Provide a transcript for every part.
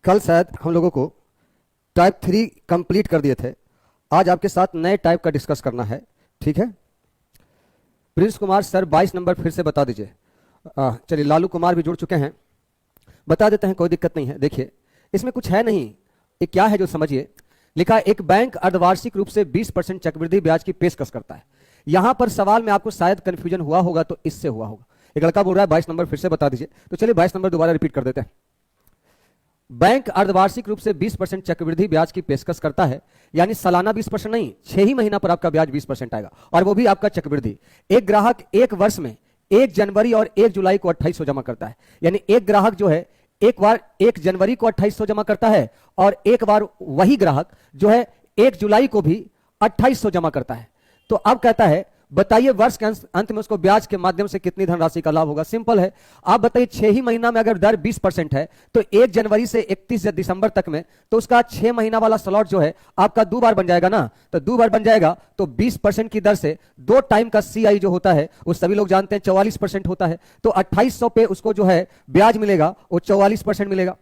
कल शायद हम लोगों को टाइप 3 कंप्लीट कर दिए थे। आज आपके साथ नए टाइप का डिस्कस करना है। ठीक है, प्रिंस कुमार सर 22 नंबर फिर से बता दीजिए। चलिए, लालू कुमार भी जुड़ चुके हैं, बता देते हैं, कोई दिक्कत नहीं है। देखिए, इसमें कुछ है नहीं, ये क्या है जो समझिए। लिखा है, एक बैंक अर्धवार्षिक रूप से 20% चक्रवृद्धि ब्याज की पेशकश करता है। यहां पर सवाल में आपको शायद कंफ्यूजन हुआ होगा, तो इससे हुआ होगा। एक लड़का बोल रहा है 22 नंबर फिर से बता दीजिए, तो चलिए 22 नंबर दोबारा रिपीट कर देते हैं। बैंक अर्धवार्षिक रूप से 20% चक्रवृद्धि ब्याज की पेशकश करता है, यानी सालाना 20% नहीं, 6 ही महीना पर आपका ब्याज 20% आएगा, और वो भी आपका चक्रवृद्धि। एक ग्राहक एक वर्ष में 1 जनवरी और 1 जुलाई को 2800 जमा करता है। यानी एक ग्राहक जो है एक बार 1 जनवरी को 2800 जमा करता है, और एक बार वही ग्राहक जो है 1 जुलाई को भी 2800 जमा करता है। तो अब कहता है, बताइए वर्ष के अंत में उसको ब्याज के माध्यम से कितनी धनराशि का लाभ होगा। सिंपल है, आप बताइए 6 ही महीना में अगर दर 20% है, तो 1 जनवरी से 31 दिसंबर तक में तो उसका 6 महीना वाला स्लॉट जो है आपका 2 बार बन जाएगा ना। तो 2 बार बन जाएगा, तो 20% की दर से 2 टाइम का CI जो होता है वो सभी लोग जानते हैं 44% होता है। तो 2800 पे उसको जो है ब्याज मिलेगा वो 44% मिलेगा।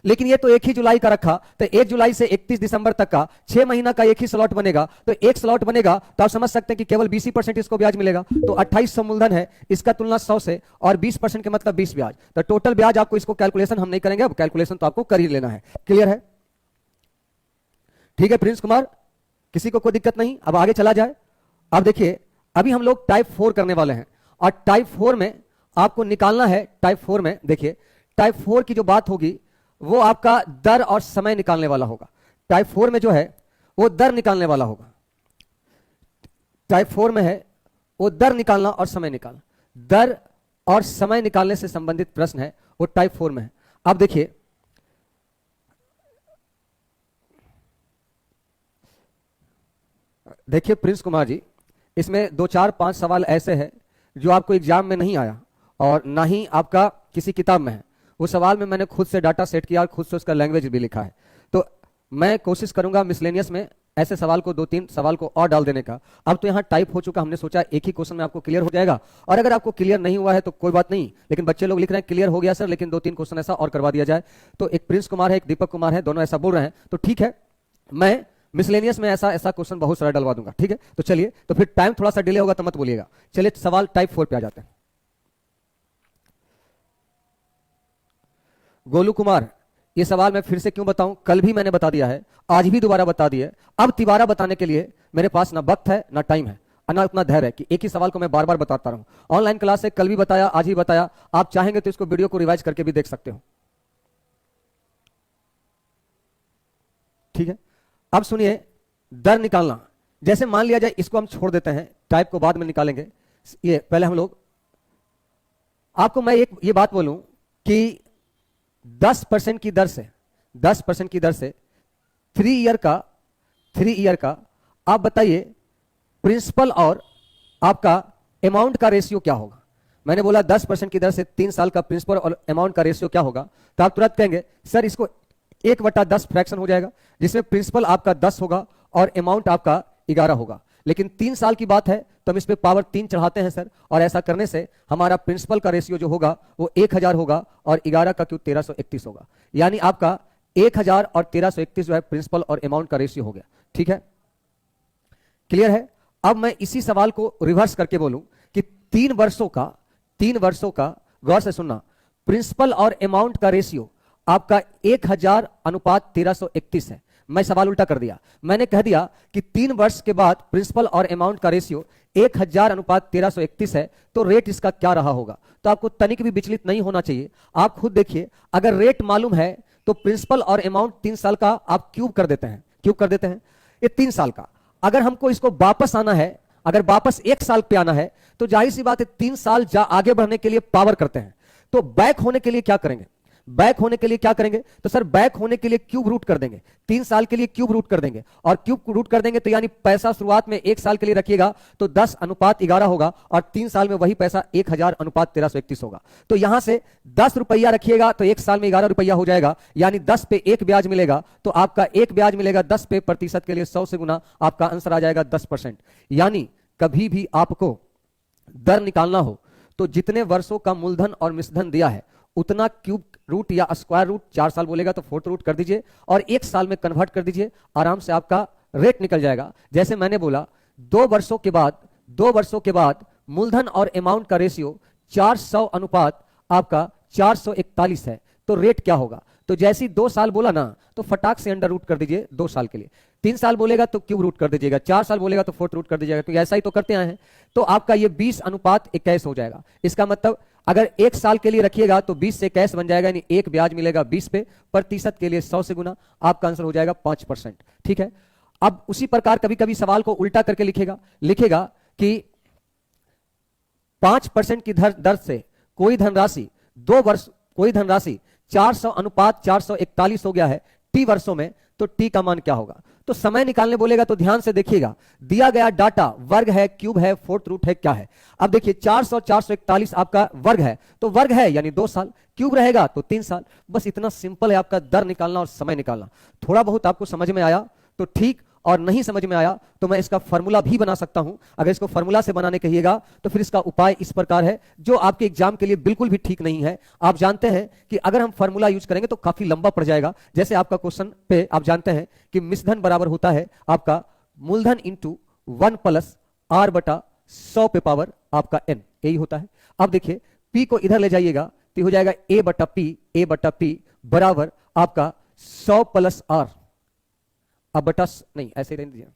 लेकिन ये तो 1 ही जुलाई का रखा, तो 1 जुलाई से 31 दिसंबर तक का 6 महीना का एक ही स्लॉट बनेगा। तो एक स्लॉट बनेगा तो आप समझ सकते हैं कि केवल 20% इसको ब्याज मिलेगा। तो 2800 मूलधन है, इसका तुलना 100 से, और 20% के मतलब 20 ब्याज। तो टोटल ब्याज आपको, इसको कैलकुलेशन हम नहीं करेंगे, अब कैलकुलेशन तो आपको कर ही लेना है। क्लियर है? ठीक है प्रिंस कुमार, किसी को कोई दिक्कत नहीं? अब आगे चला जाए। अब देखिए, अभी हम लोग टाइप 4 करने वाले हैं, और टाइप 4 में आपको निकालना है। टाइप 4 में देखिए, टाइप 4 की जो बात होगी वो आपका दर और समय निकालने वाला होगा। टाइप 4 में जो है वो दर निकालने वाला होगा। टाइप 4 में है वो दर निकालना और समय निकालना। दर और समय निकालने से संबंधित प्रश्न है, वो टाइप 4 में है। अब देखिए, प्रिंस कुमार जी, इसमें 2 4 5 सवाल ऐसे हैं जो आपको एग्जाम में नहीं आया और ना ही आपका किसी किताब में है। वो सवाल में मैंने खुद से डाटा सेट किया और खुद से उसका लैंग्वेज भी लिखा है। तो मैं कोशिश करूंगा मिसलेनियस में ऐसे सवाल को 2-3 सवाल को और डाल देने का। अब तो यहाँ टाइप हो चुका, हमने सोचा एक ही क्वेश्चन में आपको क्लियर हो जाएगा। और अगर आपको क्लियर नहीं हुआ है तो कोई बात नहीं, लेकिन बच्चे लोग लिख रहे हैं क्लियर हो गया सर, लेकिन 2-3 क्वेश्चन ऐसा और करवा दिया जाए। तो एक प्रिंस कुमार है, एक दीपक कुमार है, दोनों ऐसा बोल रहे हैं। तो ठीक है, मैं मिसलेनियस में ऐसा क्वेश्चन बहुत सारा डलवा दूंगा। ठीक है, तो चलिए, तो फिर टाइम थोड़ा सा डिले होगा तो मत बोलिएगा। चलिए सवाल टाइप 4 पे आ जाते हैं। गोलू कुमार, ये सवाल मैं फिर से क्यों बताऊं, कल भी मैंने बता दिया है, आज भी दोबारा बता दिया। अब तिबारा बताने के लिए मेरे पास ना वक्त है ना टाइम है, ना उतना धैर्य है कि एक ही सवाल को मैं बार बार बताता रहूं। ऑनलाइन क्लास है, कल भी बताया, आज ही बताया। आप चाहेंगे तो इसको वीडियो को रिवाइज करके भी देख सकते हो। ठीक है, अब सुनिए, दर निकालना। जैसे मान लिया जाए, इसको हम छोड़ देते हैं, टाइप को बाद में निकालेंगे। ये पहले हम लोग, आपको मैं एक ये बात बोलूं कि 10% की दर से 10% की दर से 3 ईयर का आप बताइए प्रिंसिपल और आपका अमाउंट का रेशियो क्या होगा। मैंने बोला 10% की दर से 3 साल का प्रिंसिपल और अमाउंट का रेशियो क्या होगा, तो आप तुरंत कहेंगे सर इसको 1/10 फ्रैक्शन हो जाएगा, जिसमें प्रिंसिपल आपका 10 होगा और अमाउंट आपका 11 होगा। लेकिन 3 साल की बात है तो हम इस पे पावर 3 चढ़ाते हैं सर, और ऐसा करने से हमारा प्रिंसिपल का रेशियो जो होगा वो 1000 होगा, और 11 का क्यों 1331 होगा। यानी आपका 1000 और 1331 जो है प्रिंसिपल और अमाउंट का रेशियो हो गया। ठीक है, क्लियर है? अब मैं इसी सवाल को रिवर्स करके बोलूं कि 3 वर्षों का गौर से सुनना, प्रिंसिपल और अमाउंट का रेशियो आपका 1000:1331 है। मैं सवाल उल्टा कर दिया, मैंने कह दिया कि 3 वर्ष के बाद प्रिंसिपल और अमाउंट का रेशियो 1000:1331 है, तो रेट इसका क्या रहा होगा। तो आपको तनिक भी विचलित नहीं होना चाहिए। आप खुद देखिए, अगर रेट मालूम है तो प्रिंसिपल और अमाउंट 3 साल का आप क्यूब कर देते हैं। ये 3 साल का, अगर हमको इसको वापस आना है, अगर वापस 1 साल पे आना है, तो जाहिर सी बात है 3 साल आगे बढ़ने के लिए पावर करते हैं। तो बैक होने के लिए क्या करेंगे, तो सर बैक होने के लिए क्यूब रूट कर देंगे। 3 साल के लिए क्यूब रूट कर देंगे, और क्यूब रूट कर देंगे तो यानी पैसा शुरुआत में 1 साल के लिए रखिएगा तो 10:11 होगा, और 3 साल में वही पैसा 1000:1331 होगा। तो यहां से 10 रुपया रखिएगा तो 1 साल में 11 रुपया हो जाएगा, यानी 10 पे 1 ब्याज मिलेगा। तो आपका 1 ब्याज मिलेगा 10 पे, प्रतिशत के लिए 100 से गुना, आपका आंसर आ जाएगा 10%। यानी कभी भी आपको दर निकालना हो तो जितने वर्षों का मूलधन और मिश्रधन दिया है उतना क्यूब रूट या स्क्वायर रूट, 4 साल बोलेगा तो फोर्थ रूट कर दीजिए और 1 साल में कन्वर्ट कर दीजिए, आराम से आपका रेट निकल जाएगा। जैसे मैंने बोला 2 वर्षों के बाद मूलधन और अमाउंट का रेशियो 400 अनुपात आपका 441 है, तो रेट क्या होगा? तो जैसे ही 2 साल बोला ना तो फटाक से अंडर रूट कर दीजिए 2 साल के लिए, 3 साल बोलेगा तो क्यूब रूट कर दीजिएगा, 4 साल बोलेगा तो फोर्थ रूट कर दीजिएगा, तो ऐसा ही तो करते आए हैं। तो आपका ये 20 अनुपात 21 हो जाएगा। इसका मतलब अगर 1 साल के लिए रखिएगा तो 20 से 21 बन जाएगा, यानी एक ब्याज मिलेगा 20 पे, प्रतिशत के लिए 100 से गुना, आपका आंसर हो जाएगा 5%। ठीक है। अब उसी प्रकार कभी कभी सवाल को उल्टा करके लिखेगा कि 5% की दर से कोई धनराशि 400 अनुपात 441 हो गया है टी वर्षों में, तो टी का मान क्या होगा? तो समय निकालने बोलेगा तो ध्यान से देखिएगा, दिया गया डाटा वर्ग है, क्यूब है, फोर्थ रूट है, क्या है? अब देखिए 400 441 आपका वर्ग है, तो वर्ग है यानी 2 साल, क्यूब रहेगा तो 3 साल। बस इतना सिंपल है आपका दर निकालना और समय निकालना। थोड़ा बहुत आपको समझ में आया तो ठीक, और नहीं समझ में आया तो मैं इसका फॉर्मूला भी बना सकता हूं। अगर इसको फॉर्मूला से बनाने कहिएगा तो फिर इसका उपाय इस प्रकार है, जो आपके एग्जाम के लिए बिल्कुल भी ठीक नहीं है। आप जानते हैं कि अगर हम फॉर्मूला यूज करेंगे तो काफी लंबा पड़ जाएगा। जैसे आपका क्वेश्चन पे आप जानते हैं कि मिश्रधन बराबर होता है आपका मूलधन इंटू 1 प्लस आर बटा 100 पे पावर आपका n, यही होता है। अब देखिए p को इधर ले जाइएगा तो हो जाएगा a बटा p बराबर आपका 100 प्लस आर, अब बटा नहीं ऐसे ही रहने दीजिए,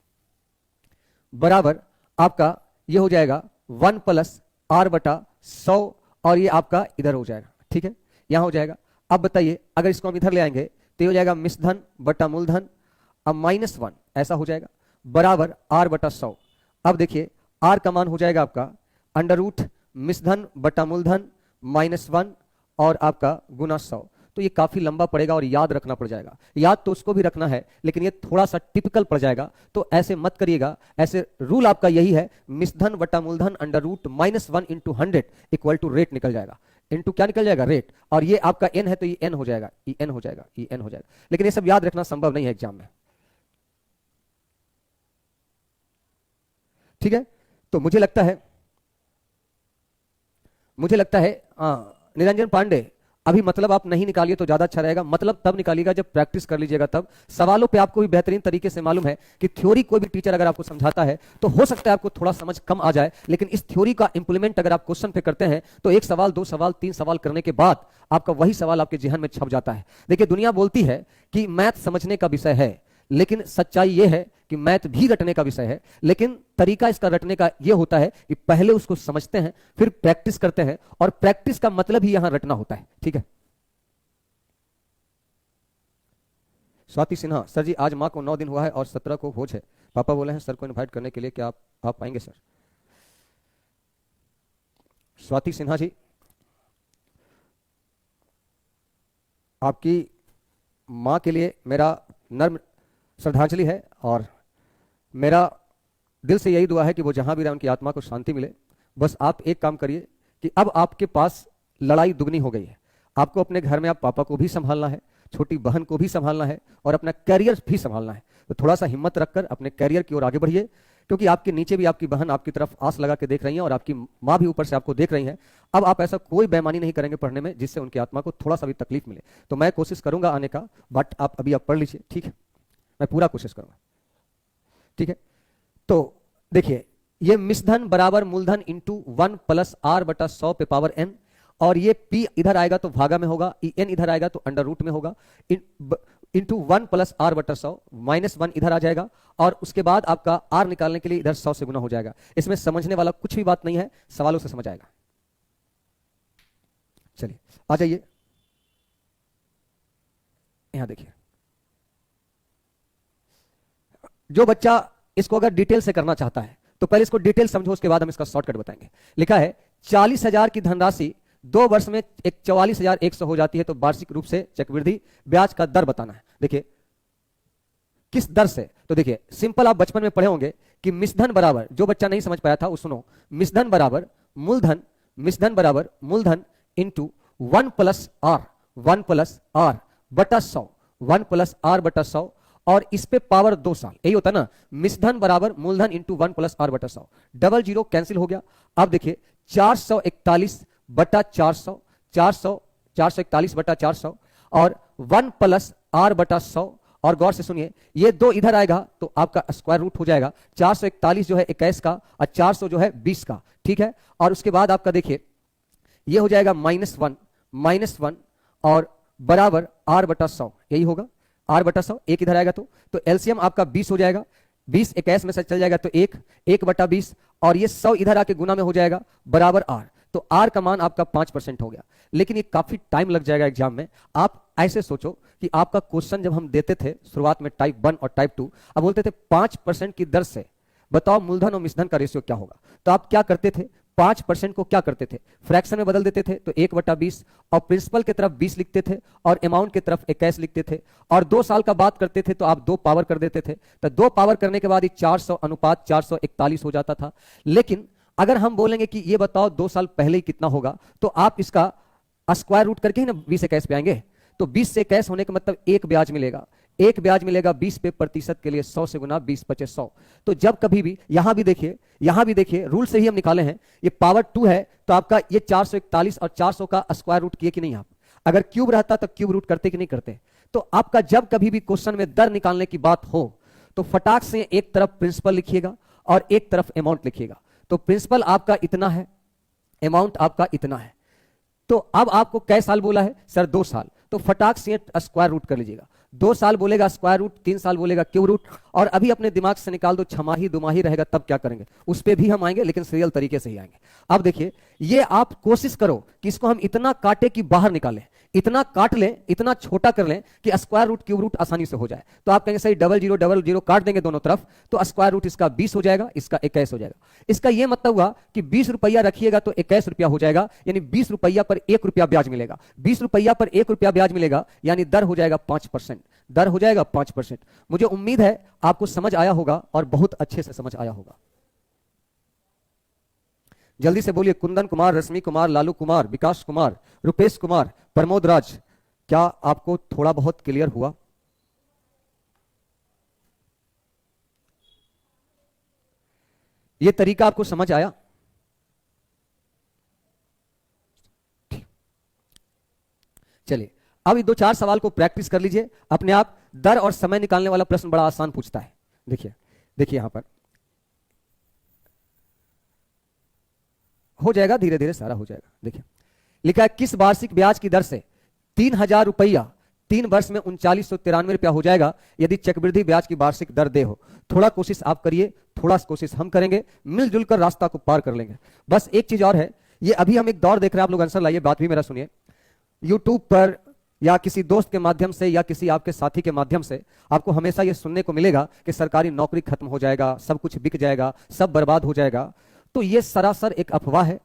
बराबर आपका ये हो जाएगा 1 प्लस आर बटा 100, और ये आपका इधर हो जाएगा। ठीक है, यहां हो जाएगा। अब बताइए अगर इसको हम इधर ले आएंगे तो ये हो जाएगा मिश्रधन बटा मूलधन, अब -1 ऐसा हो जाएगा, बराबर आर बटा 100। अब देखिए आर का मान हो जाएगा आपका अंडर रूट मिश्रधन बटा मूलधन -1 और आपका गुना 100। तो ये काफी लंबा पड़ेगा और याद रखना पड़ जाएगा। याद तो उसको भी रखना है लेकिन ये थोड़ा सा टिपिकल पड़ जाएगा, तो ऐसे मत करिएगा। ऐसे रूल आपका यही है, मिश्रधन बटा मूलधन under root -1 into 100 equal to rate निकल जाएगा। इंटू क्या निकल जाएगा? रेट। और ये आपका n है तो ये n हो जाएगा, en हो जाएगा, en हो जाएगा। लेकिन ये सब याद रखना संभव नहीं है एग्जाम में। ठीक है, तो मुझे लगता है निरंजन पांडे अभी मतलब आप नहीं निकालिए तो ज्यादा अच्छा रहेगा। मतलब तब निकालिएगा जब प्रैक्टिस कर लीजिएगा, तब सवालों पे आपको भी बेहतरीन तरीके से मालूम है कि थ्योरी कोई भी टीचर अगर आपको समझाता है तो हो सकता है आपको थोड़ा समझ कम आ जाए, लेकिन इस थ्योरी का इंप्लीमेंट अगर आप क्वेश्चन पे करते हैं तो 1 सवाल 2 सवाल 3 सवाल करने के बाद आपका वही सवाल आपके जहन में छप जाता है। देखिए दुनिया बोलती है कि मैथ समझने का विषय है, लेकिन सच्चाई यह है कि मैथ भी रटने का विषय है, लेकिन तरीका इसका रटने का यह होता है कि पहले उसको समझते हैं फिर प्रैक्टिस करते हैं, और प्रैक्टिस का मतलब ही यहां रटना होता है। ठीक है। स्वाति सिन्हा, सर जी आज माँ को 9 दिन हुआ है और 17 को भोज है, पापा बोले हैं सर को इनवाइट करने के लिए, क्या आप आएंगे सर? स्वाति सिन्हा जी, आपकी माँ के लिए मेरा नर्म श्रद्धांजलि है और मेरा दिल से यही दुआ है कि वो जहां भी रहे उनकी आत्मा को शांति मिले। बस आप एक काम करिए कि अब आपके पास लड़ाई दुगनी हो गई है। आपको अपने घर में आप पापा को भी संभालना है, छोटी बहन को भी संभालना है और अपना कैरियर भी संभालना है। तो थोड़ा सा हिम्मत रखकर अपने कैरियर की ओर आगे बढ़िए, क्योंकि आपके नीचे भी आपकी बहन आपकी तरफ आस लगा के देख रही है और आपकी माँ भी ऊपर से आपको देख रही है। अब आप ऐसा कोई बेईमानी नहीं करेंगे पढ़ने में जिससे उनकी आत्मा को थोड़ा सा भी तकलीफ मिले। तो मैं कोशिश करूंगा आने का, बट आप अभी आप पढ़ लीजिए। ठीक है, मैं पूरा कोशिश करूंगा। ठीक है, तो देखिए ये मिश्रधन बराबर मूलधन इंटू 1 प्लस आर बटा 100 पे पावर n, और ये p इधर आएगा तो भागा में होगा, en इधर आएगा तो अंडर रूट में होगा, इंटू 1 प्लस आर बटा 100, -1 इधर आ जाएगा, और उसके बाद आपका r निकालने के लिए इधर 100 से गुना हो जाएगा। इसमें समझने वाला कुछ भी बात नहीं है, सवालों से समझ आएगा। चलिए आ जाइए, यहां देखिए। जो बच्चा इसको अगर डिटेल से करना चाहता है तो पहले इसको डिटेल समझो, उसके बाद हम इसका शॉर्टकट बताएंगे। लिखा है 40,000 की धनराशि 2 वर्ष में 44,100 हो जाती है, तो वार्षिक रूप से चक्रवृद्धि ब्याज का दर बताना है। देखिए किस दर से, तो देखिए सिंपल, आप बचपन में पढ़े होंगे कि मिश्रधन बराबर, जो बच्चा नहीं समझ पाया था वो सुनो, मिश्रधन बराबर मूलधन इंटू 1 प्लस आर बटा 100, 1 प्लस आर बटा 100, और इस पे पावर 2 साल, यही होता ना, मिश्रधन बराबर मूलधन इंटू 1 प्लस आर बटा 100, डबल जीरो कैंसिल हो गया। अब देखिए 441 बटा 400 441 बटा 400 और 1 प्लस आर बटा 100। और गौर से सुनिए, ये 2 इधर आएगा तो आपका स्क्वायर रूट हो जाएगा। 441 जो है 21 का और 400 जो है 20 का, ठीक है। और उसके बाद आपका देखिए ये हो जाएगा -1 और बराबर आर बटा 100, यही होगा आर बटा 100। एक इधर आएगा तो एलसीएम आपका 20 हो जाएगा, 20 21 में से चल जाएगा तो 1 बटा 20 और ये 100 इधर आके गुना में हो जाएगा बराबर आर। तो आर का मान आपका 5% हो गया। लेकिन ये काफी टाइम लग जाएगा एग्जाम में। आप ऐसे सोचो कि आपका क्वेश्चन जब हम देते थे शुरुआत में टाइप 1 और टाइप 2, अब बोलते थे 5% की दर से बताओ मूलधन और मिश्रधन का रेशियो क्या होगा। तो आप क्या करते थे, 5% को क्या करते थे, फ्रैक्शन में बदल देते थे तो 1 बटा 20 और प्रिंसिपल की तरफ 20 लिखते थे और अमाउंट की तरफ 21 लिखते थे। और 2 साल का बात करते थे तो आप 2 पावर कर देते थे। तो 2 पावर करने के बाद 400 अनुपात 441 हो जाता था। लेकिन अगर हम बोलेंगे कि ये बताओ 2 साल पहले ही कितना होगा, तो आप इसका स्क्वायर रूट करके ही ना 20 21 पे आएंगे। तो 20 से 21 होने का मतलब एक ब्याज मिलेगा, एक ब्याज मिलेगा 20 पे प्रतिशत के लिए 100 से गुना 20 25 100। तो जब कभी भी यहां भी देखिए रूल से ही हम निकाले हैं, ये पावर 2 है तो आपका ये 441 और 400 का स्क्वायर रूट किए कि नहीं आप। अगर क्यूब रहता तो क्यूब रूट करते कि नहीं करते। तो आपका जब कभी भी क्वेश्चन में दर निकालने की बात हो तो फटाक से एक तरफ प्रिंसिपल लिखिएगा और एक तरफ अमाउंट लिखिएगा। तो प्रिंसिपल आपका इतना है, अमाउंट आपका इतना है। तो अब आपको कै साल बोला है सर, 2 साल, तो फटाक से स्क्वायर रूट कर लीजिएगा। 2 साल बोलेगा स्क्वायर रूट, 3 साल बोलेगा क्यूब रूट। और अभी अपने दिमाग से निकाल दो छमाही दुमाही रहेगा तब क्या करेंगे, उस पर भी हम आएंगे लेकिन सीरियल तरीके से ही आएंगे। अब देखिए ये आप कोशिश करो कि इसको हम इतना काटे कि बाहर निकालें, इतना काट लें, इतना छोटा कर लें कि स्क्वायर रूट क्यूब रूट आसानी से हो जाए। तो आप कहेंगे सही 0000 काट देंगे दोनों तरफ तो स्क्वायर रूट इसका 20 हो जाएगा, इसका 21 हो जाएगा। इसका यह मतलब हुआ कि 20 रुपया रखिएगा तो 21 रुपया हो जाएगा, यानी 20 रुपया पर 1 रुपया ब्याज मिलेगा। 20 रुपया पर 1 रुपया ब्याज मिलेगा यानी दर हो जाएगा 5%, दर हो जाएगा 5%। मुझे उम्मीद है आपको समझ आया होगा और बहुत अच्छे से समझ आया होगा। जल्दी से बोलिए, कुंदन कुमार, रश्मि कुमार, लालू कुमार, विकास कुमार, रुपेश कुमार, प्रमोद राज, क्या आपको थोड़ा बहुत क्लियर हुआ? यह तरीका आपको समझ आया? चलिए अब ये 2-4 सवाल को प्रैक्टिस कर लीजिए अपने आप। दर और समय निकालने वाला प्रश्न बड़ा आसान पूछता है। देखिए यहां पर हो जाएगा, धीरे धीरे सारा हो जाएगा। देखिए लिखा है किस वार्षिक ब्याज की दर से 3000 रुपया 3 वर्ष में 3993 रुपया हो जाएगा यदि चक्रवृद्धि ब्याज की वार्षिक दर दे हो। थोड़ा कोशिश आप करिए, थोड़ा कोशिश हम करेंगे, मिलजुल कर रास्ता को पार कर लेंगे। बस एक चीज और है, ये अभी हम एक दौर देख रहे हैं, आप लोग आंसर लाइए, बात भी मेरा सुनिए। यूट्यूब पर या किसी दोस्त के माध्यम से या किसी आपके साथी के माध्यम से आपको हमेशा यह सुनने को मिलेगा कि सरकारी नौकरी खत्म हो जाएगा, सब कुछ बिक जाएगा, सब बर्बाद हो जाएगा। तो यह सरासर एक अफवाह है।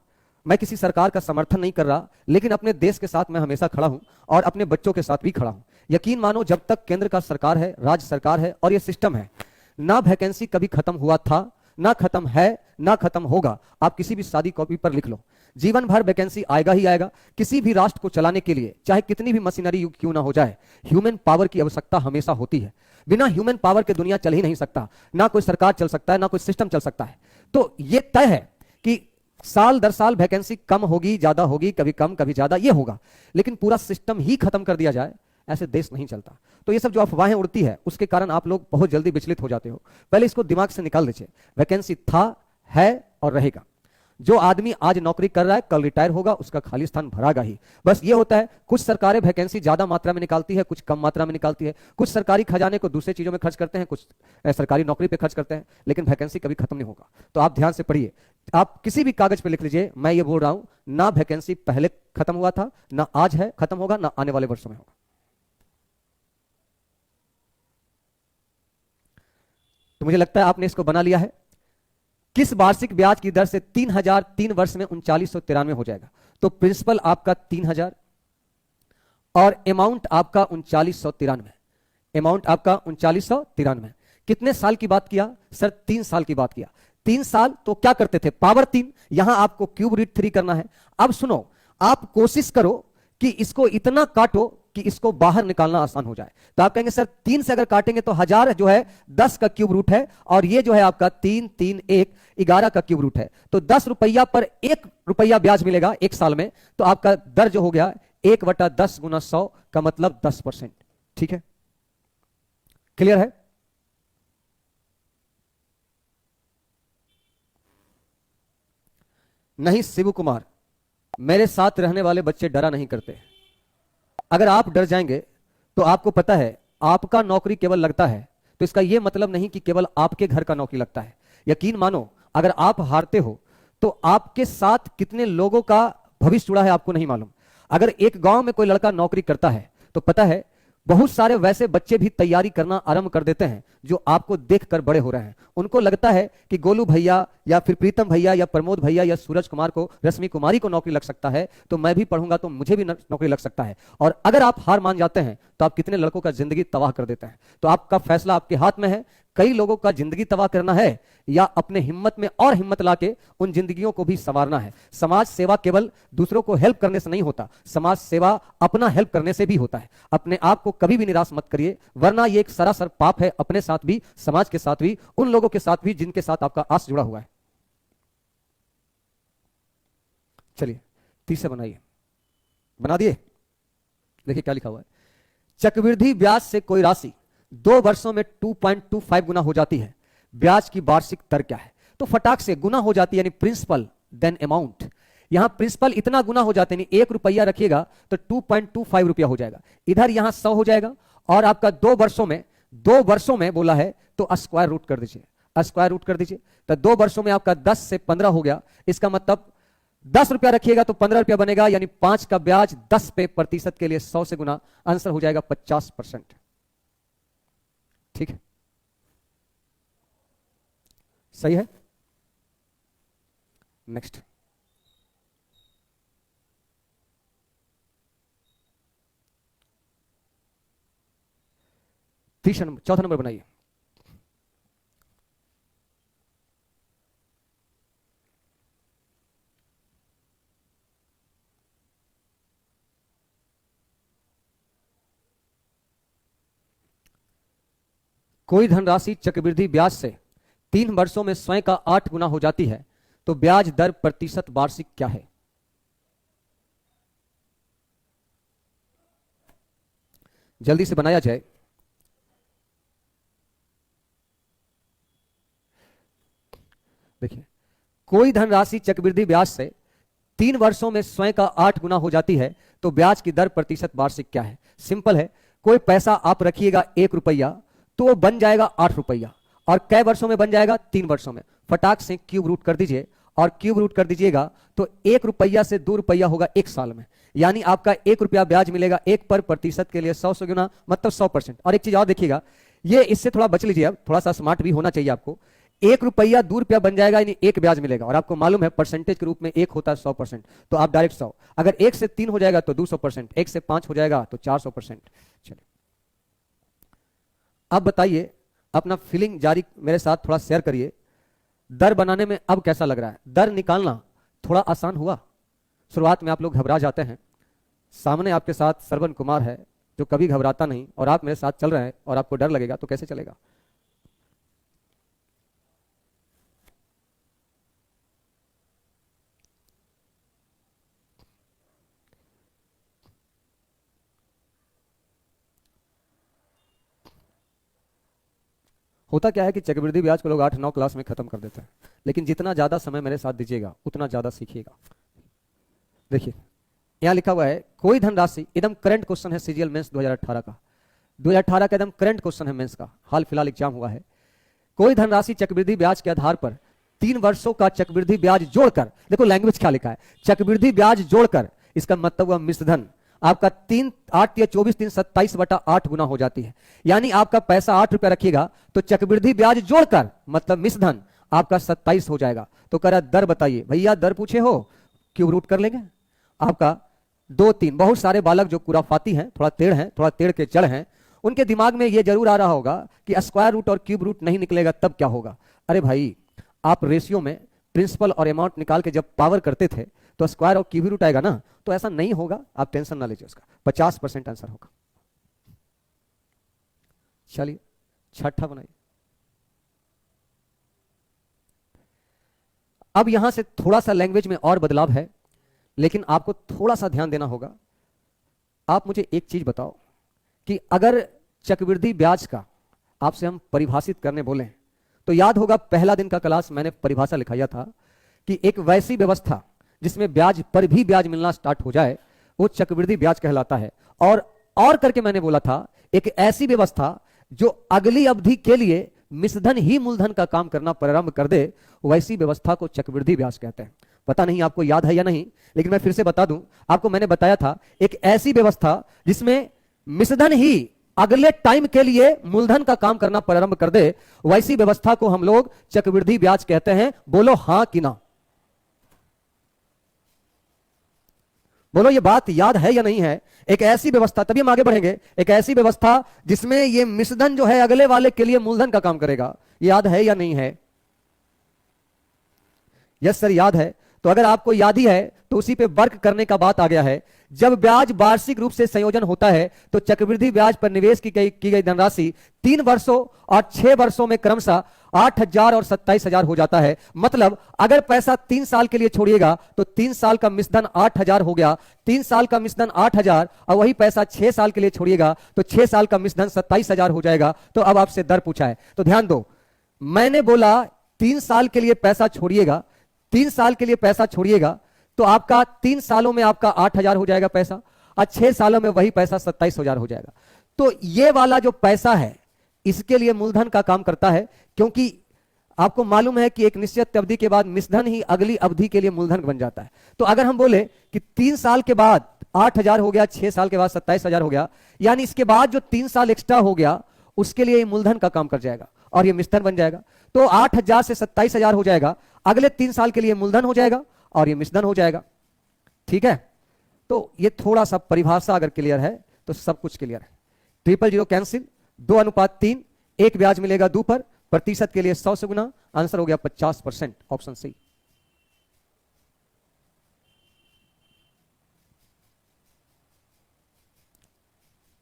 मैं किसी सरकार का समर्थन नहीं कर रहा, लेकिन अपने देश के साथ मैं हमेशा खड़ा हूं और अपने बच्चों के साथ भी खड़ा हूं। यकीन मानो जब तक केंद्र का सरकार है, राज्य सरकार है और यह सिस्टम है, ना वैकेंसी कभी खत्म हुआ था, ना खत्म है, ना खत्म होगा। आप किसी भी सादी कॉपी पर लिख लो, जीवन भर वैकेंसी आएगा ही आएगा। किसी भी राष्ट्र को चलाने के लिए चाहे कितनी भी मशीनरी युग क्यों ना हो जाए, ह्यूमन पावर की आवश्यकता हमेशा होती है। बिना ह्यूमन पावर के दुनिया चल ही नहीं सकता, ना कोई सरकार चल सकता है, ना कोई सिस्टम चल सकता है। तो यह तय है कि साल दर साल वैकेंसी कम होगी, ज्यादा होगी, कभी कम कभी ज्यादा, ये होगा। लेकिन पूरा सिस्टम ही खत्म कर दिया जाए, ऐसे देश नहीं चलता। तो ये सब जो अफवाहें उड़ती है उसके कारण आप लोग बहुत जल्दी विचलित हो जाते हो। पहले इसको दिमाग से निकाल दीजिए, वैकेंसी था, है और रहेगा। जो आदमी आज नौकरी कर रहा है कल रिटायर होगा, उसका खाली स्थान भरागा ही। बस ये होता है, कुछ सरकारें वैकेंसी ज्यादा मात्रा में निकालती है, कुछ कम मात्रा में निकालती है। कुछ सरकारी खजाने को दूसरे चीजों में खर्च करते हैं, कुछ सरकारी नौकरी पे खर्च करते हैं, लेकिन वैकेंसी कभी खत्म नहीं होगा। तो आप ध्यान से पढ़िए, आप किसी भी कागज पे लिख लीजिए, मैं ये बोल रहा हूं, ना वैकेंसी पहले खत्म हुआ था, ना आज है खत्म होगा, ना आने वाले वर्षों में होगा। तो मुझे लगता है आपने इसको बना लिया है। किस वार्षिक ब्याज की दर से 3000 3 वर्ष में 3993 हो जाएगा। तो प्रिंसिपल आपका 3000 और अमाउंट आपका 3993, अमाउंट आपका 3993। कितने साल की बात किया सर? 3 साल की बात किया। 3 साल तो क्या करते थे, पावर 3, यहां आपको क्यूब रूट 3 करना है। अब सुनो, आप कोशिश करो कि इसको इतना काटो कि इसको बाहर निकालना आसान हो जाए। तो आप कहेंगे सर 3 से अगर काटेंगे तो 1000 जो है 10 का क्यूब रूट है, और ये जो है आपका 3 3 1 11 का क्यूब रूट है। तो 10 रुपया पर 1 रुपया ब्याज मिलेगा 1 साल में, तो आपका दर जो हो गया 1/10 गुना 100 का मतलब 10%। ठीक है, क्लियर है? नहीं शिवू कुमार, मेरे साथ रहने वाले बच्चे डरा नहीं करते। अगर आप डर जाएंगे तो आपको पता है आपका नौकरी केवल लगता है तो इसका यह मतलब नहीं कि केवल आपके घर का नौकरी लगता है। यकीन मानो, अगर आप हारते हो तो आपके साथ कितने लोगों का भविष्य जुड़ा है आपको नहीं मालूम। अगर एक गांव में कोई लड़का नौकरी करता है तो पता है बहुत सारे वैसे बच्चे भी तैयारी करना आरंभ कर देते हैं जो आपको देखकर बड़े हो रहे हैं। उनको लगता है कि गोलू भैया या फिर प्रीतम भैया या प्रमोद भैया या सूरज कुमार को, रश्मि कुमारी को नौकरी लग सकता है तो मैं भी पढ़ूंगा तो मुझे भी नौकरी लग सकता है। और अगर आप हार मान जाते हैं तो आप कितने लड़कों का जिंदगी तबाह कर देते हैं। तो आपका फैसला आपके हाथ में है, कई लोगों का जिंदगी तबाह करना है या अपने हिम्मत में और हिम्मत लाके उन जिंदगियों को भी संवारना है। समाज सेवा केवल दूसरों को हेल्प करने से नहीं होता, समाज सेवा अपना हेल्प करने से भी होता है। अपने आप को कभी भी निराश मत करिए, वरना यह एक सरासर पाप है, अपने साथ भी, समाज के साथ भी, उन लोगों के साथ भी जिनके साथ आपका आस जुड़ा हुआ है। चलिए तीसरे बनाइए, बना दिए। देखिए क्या लिखा हुआ है, चक्रवृद्धि ब्याज से कोई राशि 2 वर्षों में 2.25 गुना हो जाती है, ब्याज की वार्षिक दर क्या है? तो फटाक से गुना हो जाती है, यानी प्रिंसिपल देन अमाउंट। यहां प्रिंसिपल इतना गुना हो जाते हैं, 1 रुपया रखिएगा तो 2.25 रुपया हो जाएगा, इधर यहां 100 हो जाएगा और आपका 2 वर्षों में बोला है तो स्क्वायर रूट कर दीजिए, स्क्वायर रूट कर दीजिए। तो 2 वर्षों में आपका 10 से 15 हो गया, इसका मतलब 10 रुपया रखिएगा तो 15 रुपया बनेगा, यानी 5 का ब्याज 10 पे प्रतिशत के लिए 100 से गुना, आंसर हो जाएगा 50%। ठीक है, सही है। नेक्स्ट, चौथा नंबर बनाइए। कोई धनराशि चक्रवृद्धि ब्याज से 3 वर्षों में स्वयं का 8 गुना हो जाती है तो ब्याज दर प्रतिशत वार्षिक क्या है? जल्दी से बनाया जाए। देखिए, कोई धनराशि चक्रवृद्धि ब्याज से 3 वर्षों में स्वयं का 8 गुना हो जाती है तो ब्याज की दर प्रतिशत वार्षिक क्या है? सिंपल है, कोई पैसा आप रखिएगा 1 रुपया तो वो बन जाएगा 8 रुपया, और कै वर्षों में बन जाएगा? 3 वर्षों में। फटाक से क्यूब रूट कर दीजिए, और क्यूब रूट कर दीजिएगा तो 1 रुपया से 2 रुपया होगा 1 साल में, यानी आपका 1 रुपया ब्याज मिलेगा 1 पर प्रतिशत के लिए 100 से गुना, मतलब 100%। और एक चीज और देखिएगा, ये इससे थोड़ा बच लीजिए, अब थोड़ा सा स्मार्ट भी होना चाहिए आपको। 1 रुपया 2 रुपया बन जाएगा, यानी 1 ब्याज मिलेगा, और आपको मालूम है परसेंटेज के रूप में 1 होता है 100%, तो आप डायरेक्ट 100। अगर 1 से 3 हो जाएगा तो 200%, 1 से 5 हो जाएगा तो 400%। चलिए अब बताइए, अपना फीलिंग जारी मेरे साथ थोड़ा शेयर करिए। दर बनाने में अब कैसा लग रहा है? दर निकालना थोड़ा आसान हुआ? शुरुआत में आप लोग घबरा जाते हैं, सामने आपके साथ श्रवण कुमार है जो कभी घबराता नहीं, और आप मेरे साथ चल रहे हैं और आपको डर लगेगा तो कैसे चलेगा? होता क्या है कि चक्रवृद्धि ब्याज को लोग 8-9 क्लास में खत्म कर देते हैं, लेकिन जितना ज्यादा समय मेरे साथ दीजिएगा उतना ज्यादा सीखिएगा। देखिए यहां लिखा हुआ है, कोई धनराशि, एकदम करंट क्वेश्चन है सीजीएल मेंस 2018 का, 2018 का एकदम करंट क्वेश्चन है मेंस का, हाल फिलहाल एग्जाम हुआ है। कोई धनराशि चक्रवृद्धि ब्याज के आधार पर 3 वर्षों का चक्रवृद्धि ब्याज जोड़कर, देखो लैंग्वेज क्या लिखा है, चक्रवृद्धि ब्याज जोड़कर, इसका मतलब हुआ मिश्रधन, आपका 3 8 या 24 3 27/8 गुना हो जाती है। यानी आपका पैसा 8 रुपया रखिएगा तो चक्रवृद्धि ब्याज जोड़कर, मतलब मिश्रधन, आपका 27 हो जाएगा। तो कह रहा दर बताइए, भैया दर पूछे हो, क्यूब रूट कर लेंगे। आपका 2 3, बहुत सारे बालक जो कुराफाती हैं, थोड़ा टेढ़ हैं, थोड़ा टेढ़ के जड़ हैं, उनके दिमाग में यह जरूर आ रहा होगा कि स्क्वायर रूट और क्यूब रूट नहीं निकलेगा तब क्या होगा। अरे भाई, आप रेशियो में प्रिंसिपल और अमाउंट निकाल के जब पावर करते थे तो स्क्वायर और क्यूब रूट आएगा ना, तो ऐसा नहीं होगा, आप टेंशन ना लीजिए, उसका 50% आंसर होगा। चलिए छठा बनाइए। अब यहां से थोड़ा सा लैंग्वेज में और बदलाव है, लेकिन आपको थोड़ा सा ध्यान देना होगा। आप मुझे एक चीज बताओ कि अगर चक्रवृद्धि ब्याज का आपसे हम परिभाषित करने बोले तो याद होगा पहला दिन का क्लास मैंने परिभाषा लिखाया था कि एक वैसी व्यवस्था जिसमें ब्याज पर भी ब्याज मिलना स्टार्ट हो जाए वो चक्रवृद्धि ब्याज कहलाता है। और करके मैंने बोला था एक ऐसी व्यवस्था जो अगली अवधि के लिए मिश्रधन ही मूलधन का काम करना प्रारंभ कर दे वैसी व्यवस्था को चक्रवृद्धि ब्याज कहते हैं। पता नहीं आपको याद है या नहीं, लेकिन मैं फिर से बता दूं आपको। मैंने बताया था एक ऐसी व्यवस्था जिसमें मिश्रधन ही अगले टाइम के लिए मूलधन का काम करना प्रारंभ कर दे वैसी व्यवस्था को हम लोग चक्रवृद्धि ब्याज कहते हैं। बोलो हां कि ना? बोलो ये बात याद है या नहीं है? एक ऐसी व्यवस्था, तभी हम आगे बढ़ेंगे, एक ऐसी व्यवस्था जिसमें ये मिश्रधन जो है अगले वाले के लिए मूलधन का काम करेगा। याद है या नहीं है? यस सर याद है। तो अगर आपको याद ही है तो उसी पे वर्क करने का बात आ गया है। जब ब्याज वार्षिक रूप से संयोजन होता है तो चक्रवृद्धि ब्याज पर निवेश की गई धनराशि 3 वर्षों और 6 वर्षों में क्रमशः 8,000 और 27,000 हो जाता है। मतलब अगर पैसा 3 साल के लिए छोड़िएगा तो 3 साल का मिश्रधन 8,000 हो गया, 3 साल का मिश्रधन 8,000, और वही पैसा 6 साल के लिए छोड़िएगा तो 6 साल का मिश्रधन 27,000 हो जाएगा। तो अब आपसे दर पूछा है तो ध्यान दो, मैंने बोला 3 साल के लिए पैसा छोड़िएगा, 3 साल के लिए पैसा छोड़िएगा तो आपका 3 सालों में आपका 8,000 हो जाएगा पैसा, और 6 सालों में वही पैसा 27,000 हो जाएगा। तो ये वाला जो पैसा है इसके लिए मूलधन का काम करता है, क्योंकि आपको मालूम है कि एक निश्चित अवधि के बाद मिश्रधन ही अगली अवधि के लिए मूलधन बन जाता है। तो अगर हम बोले कि 3 साल के बाद 8,000 हो गया, 6 साल के बाद 27,000 हो गया, यानी इसके बाद जो 3 साल एक्स्ट्रा हो गया उसके लिए मूलधन का काम कर जाएगा और ये मिश्रधन बन जाएगा। तो 8,000 से 27,000 हो जाएगा, अगले 3 साल के लिए मूलधन हो जाएगा और ये मिश्रधन हो जाएगा। ठीक है, तो ये थोड़ा सा परिभाषा अगर क्लियर है तो सब कुछ क्लियर है। 000 कैंसिल, 2:3, 1 ब्याज मिलेगा 2 पर, प्रतिशत के लिए 100 से गुना, आंसर हो गया 50%, ऑप्शन सी।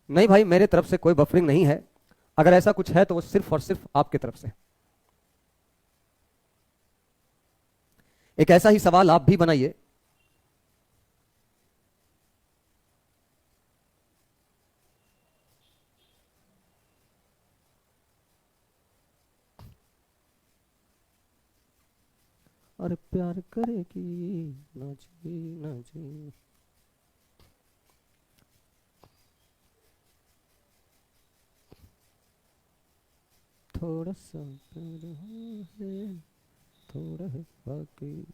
नहीं भाई, मेरे तरफ से कोई बफरिंग नहीं है, अगर ऐसा कुछ है तो वो सिर्फ और सिर्फ आपकी तरफ से। एक ऐसा ही सवाल आप भी बनाइए। अरे प्यार करेगी ना जी ना जी, थोड़ा सा प्यार है, थोड़ा है बाकी।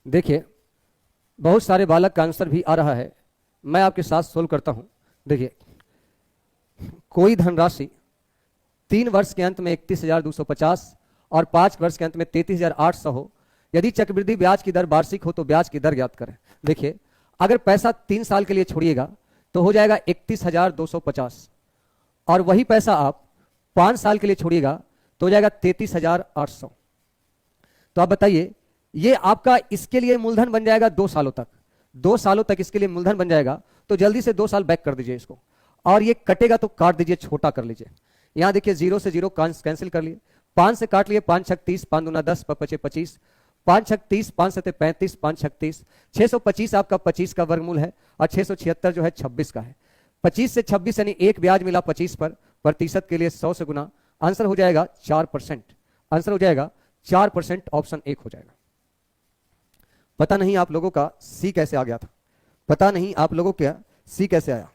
देखिए बहुत सारे बालक का आंसर भी आ रहा है, मैं आपके साथ सोल्व करता हूं। देखिए कोई धनराशि 3 वर्ष के अंत में 31,250 और 5 वर्ष के अंत में 33,800 हो, यदि चक्रवृद्धि ब्याज की दर वार्षिक हो तो ब्याज की दर ज्ञात करें। देखिए अगर पैसा 3 साल के लिए छोड़िएगा तो हो जाएगा 31,250, और वही पैसा आप 5 साल के लिए छोड़िएगा तो हो जाएगा 33,800। तो आप बताइए, ये आपका इसके लिए मूलधन बन जाएगा 2 सालों तक, 2 सालों तक इसके लिए मूलधन बन जाएगा। तो जल्दी से 2 साल बैक कर दीजिए इसको, और ये कटेगा तो काट दीजिए, छोटा कर लीजिए। यहां देखिए 0 से 0 कैंसिल कर लिए, 5 से काट लिए, 5 छक 30, 5 दूना 10, 5 पचे 25, 5 छक 30, 5 सते 35, 5 छक 30, 625 आपका 25 का वर्गमूल है, और 676 जो है 26 का है। 25 से 26 यानी 1 ब्याज मिला 25 पर, प्रतिशत के लिए 100 से गुना, आंसर हो जाएगा 4%, आंसर हो जाएगा 4%, ऑप्शन 1 हो जाएगा। पता नहीं आप लोगों का सी कैसे आ गया था, पता नहीं आप लोगों क्या सी कैसे आया।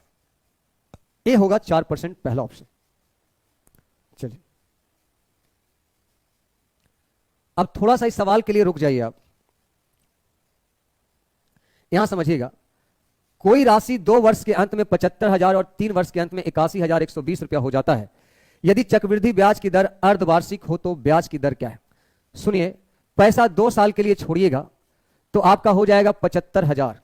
ए होगा 4% पहला ऑप्शन। चलिए अब थोड़ा सा इस सवाल के लिए रुक जाइए आप, यहां समझिएगा। कोई राशि 2 वर्ष के अंत में 75,000 और 3 वर्ष के अंत में 81,120 रुपया हो जाता है। यदि चक्रवृद्धि ब्याज की दर अर्धवार्षिक हो तो ब्याज की दर क्या है? सुनिए, पैसा 2 साल के लिए छोड़िएगा तो आपका हो जाएगा 75,000।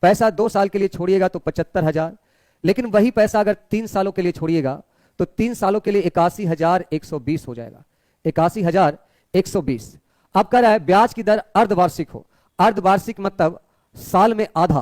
पैसा 2 साल के लिए छोड़िएगा तो 75,000, लेकिन वही पैसा अगर 3 सालों के लिए छोड़िएगा तो 3 सालों के लिए 81,120 हो जाएगा। 81,120। अब कह रहा है ब्याज की दर अर्धवार्षिक हो। अर्धवार्षिक मतलब साल में आधा,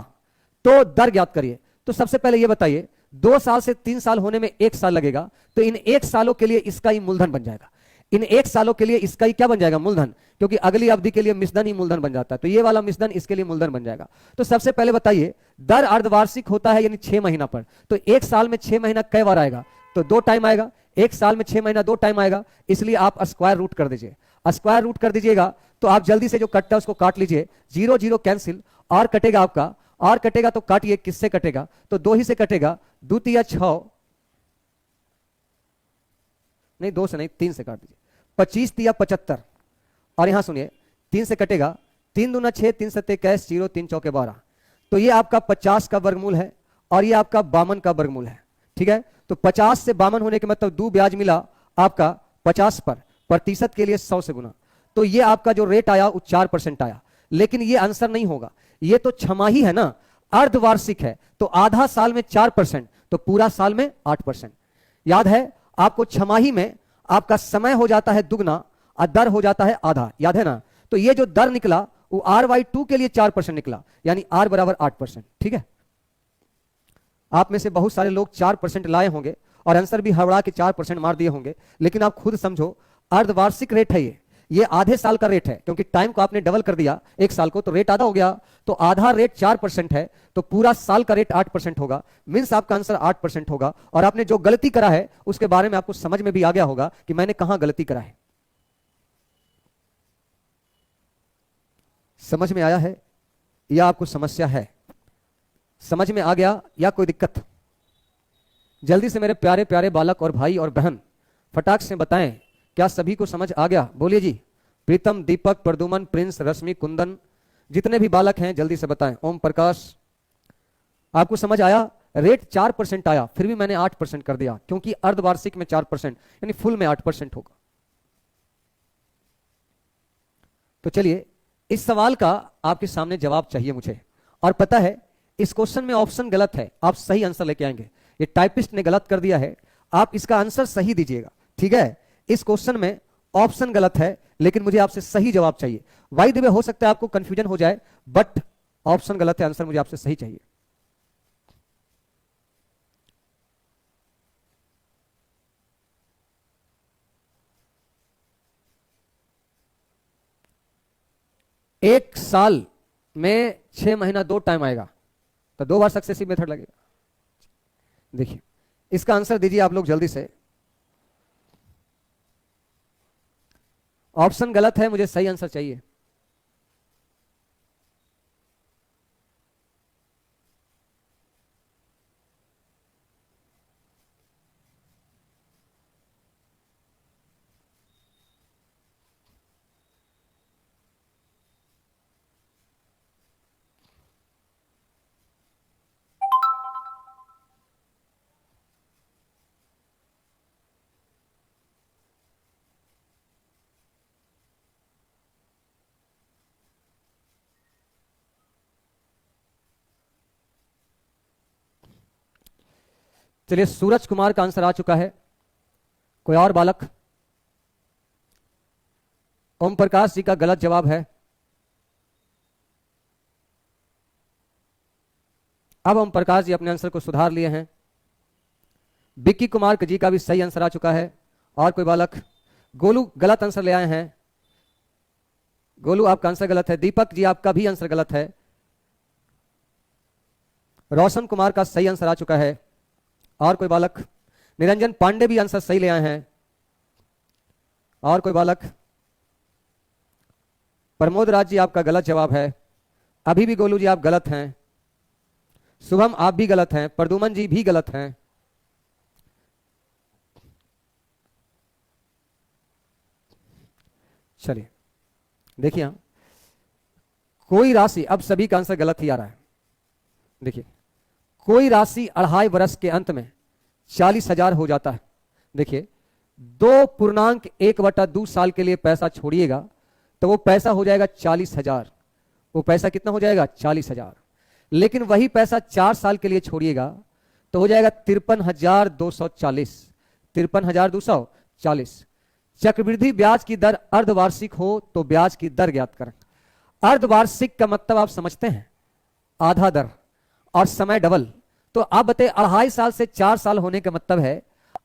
तो दर ज्ञात करिए। तो सबसे पहले यह बताइए 2 साल से 3 साल होने में 1 साल लगेगा, तो इन 1 सालों के लिए इसका ही मूलधन बन जाएगा। इन 1 सालों के लिए इसका ही क्या बन जाएगा? मूलधन, क्योंकि अगली अवधि के लिए मिश्रधन ही मूलधन बन जाता है, तो ये वाला मिश्रधन इसके लिए मूलधन बन जाएगा। तो सबसे पहले बताइए दर अर्धवार्षिक होता है यानी 6 महीना पर, तो 1 साल में 6 महीना कई बार आएगा? तो 2 टाइम आएगा। 1 साल में 6 महीना 2 टाइम आएगा, इसलिए आप स्क्वायर रूट कर दीजिए। स्क्वायर रूट कर दीजिएगा तो आप जल्दी से जो कटता है उसको काट लीजिए। 0 0 कैंसिल, और कटेगा आपका, और कटेगा तो काटिए, किससे कटेगा? तो 2 ही से कटेगा। 2 तिया 6, नहीं 2 से नहीं 3 से काट दीजिए। 25 तिया 75, और यहां सुनिए 3 से कटेगा। 3 दूना 6, 3 सत्ते 21, 0 3 चौके 12। तो ये आपका 50 का वर्गमूल है और ये आपका 52 का वर्गमूल है। ठीक है, तो 50 से 52 होने के मतलब 2 ब्याज मिला आपका 50 पर, प्रतिशत के लिए 100 से गुना। तो ये आपका जो रेट आया वो 4% आया। लेकिन ये आंसर नहीं होगा, ये तो छमाही है ना, अर्धवार्षिक है, तो आधा साल में 4%, तो पूरा साल में 8%। याद है आपको, छमाही में आपका समय हो जाता है दुगना और दर हो जाता है आधा, याद है ना? तो ये जो दर निकला वो R/2 के लिए 4% निकला, यानी R बराबर 8%। ठीक है, आप में से बहुत सारे लोग 4% लाए होंगे और आंसर भी हड़बड़ा के 4% मार दिए होंगे, लेकिन आप खुद समझो अर्धवार्षिक रेट है ये आधे साल का रेट है, क्योंकि टाइम को आपने डबल कर दिया 1 साल को, तो रेट आधा हो गया। तो आधा रेट 4% है, तो पूरा साल का रेट 8% होगा। मींस आपका आंसर 8% होगा। और आपने जो गलती करा है उसके बारे में आपको समझ में भी आ गया होगा कि मैंने कहां गलती करा है। समझ में आया है या आपको समस्या है? समझ में आ गया या कोई दिक्कत? जल्दी से मेरे प्यारे प्यारे बालक और भाई और बहन फटाक से बताएं, क्या सभी को समझ आ गया? बोलिए जी। प्रीतम, दीपक, प्रदुमन, प्रिंस, रश्मि, कुंदन, जितने भी बालक हैं जल्दी से बताएं। ओम प्रकाश, आपको समझ आया? रेट 4% आया, फिर भी मैंने 8% कर दिया, क्योंकि अर्धवार्षिक में 4% यानी फुल में 8% होगा। तो चलिए, इस सवाल का आपके सामने जवाब चाहिए मुझे। और पता है इस क्वेश्चन में ऑप्शन गलत है, आप सही आंसर लेके आएंगे। ये टाइपिस्ट ने गलत कर दिया है, आप इसका आंसर सही दीजिएगा। ठीक है, इस क्वेश्चन में ऑप्शन गलत है, लेकिन मुझे आपसे सही जवाब चाहिए। वाई द वे हो सकता है आपको कंफ्यूजन हो जाए, बट ऑप्शन गलत है, आंसर मुझे आपसे सही चाहिए। एक साल में 6 महीना 2 टाइम आएगा, तो 2 बार सक्सेसिव मेथड लगेगा। देखिए इसका आंसर दीजिए आप लोग जल्दी से। ऑप्शन गलत है, मुझे सही आंसर चाहिए। चलिए, सूरज कुमार का आंसर आ चुका है। कोई और बालक? ओम प्रकाश जी का गलत जवाब है। अब ओम प्रकाश जी अपने आंसर को सुधार लिए हैं। बिक्की कुमार जी का भी सही आंसर आ चुका है। और कोई बालक? गोलू गलत आंसर ले आए हैं। गोलू आपका आंसर गलत है। दीपक जी आपका भी आंसर गलत है। रोशन कुमार का सही आंसर आ चुका है। और कोई बालक? निरंजन पांडे भी आंसर सही ले आए हैं। और कोई बालक? प्रमोद राज जी आपका गलत जवाब है। अभी भी गोलू जी आप गलत हैं। शुभम आप भी गलत हैं, प्रदुमन जी भी गलत हैं। चलिए देखिए, कोई राशि, अब सभी का आंसर गलत ही आ रहा है। देखिए, कोई राशि 2.5 वर्ष के अंत में 40,000 हो जाता है। देखिए, 2.1/2 साल के लिए पैसा छोड़िएगा तो वो पैसा हो जाएगा 40,000। वो पैसा कितना हो जाएगा? 40,000। लेकिन वही पैसा 4 साल के लिए छोड़िएगा तो हो जाएगा 53,240। 53,240। चक्रवृद्धि ब्याज की दर अर्धवार्षिक हो तो ब्याज की दर ज्ञात करें। अर्धवार्षिक का मतलब आप समझते हैं, आधा दर और समय डबल। तो आप बताइए 2.5 साल से 4 साल होने का मतलब है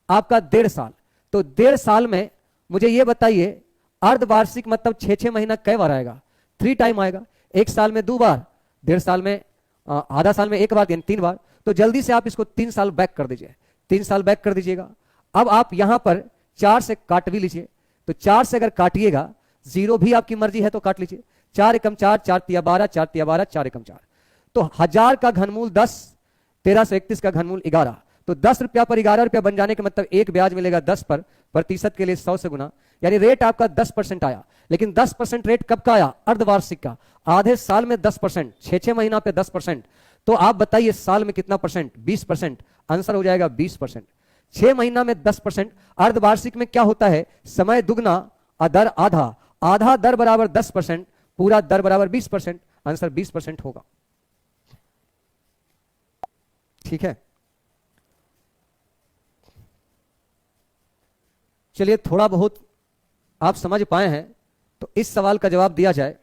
आपका 1.5 साल। तो 1.5 साल में मुझे ये बताइए, अर्धवार्षिक मतलब 6-6 महीना कई बार आएगा? 3 टाइम आएगा। 1 साल में 2 बार, 1.5 साल में आधा साल में 1 बार, यानी 3 बार। तो जल्दी से आप इसको 3 साल बैक कर दीजिए। 3 साल बैक कर दीजिएगा। अब आप यहां पर 4 से काट भी लीजिए। तो 4 से अगर काटिएगा, 0 भी आपकी मर्जी है तो काट लीजिए। 4 एकम 4, 4 तिया 12, 4 तिया 12, 4 एकम 4। तो 1000 का घनमूल 10, 1331 का घनमूल 11। तो 10 रुपया पर 11 रुपया बन जाने का मतलब एक ब्याज मिलेगा 10 पर, प्रतिशत के लिए 100 से गुना, यानी रेट आपका 10% आया। लेकिन 10% रेट कब का आया? अर्धवार्षिक का। आधे साल में 10%, 6-6 महीना पे 10%। तो आप बताइए साल में कितना परसेंट? 20%। आंसर हो जाएगा 20%। 6 महीना में 10%। अर्धवार्षिक में क्या होता है? समय दुगना और दर आधा। आधा दर बराबर 10%, पूरा दर बराबर 20%। आंसर 20% होगा। ठीक है, चलिए थोड़ा बहुत आप समझ पाए हैं तो इस सवाल का जवाब दिया जाए।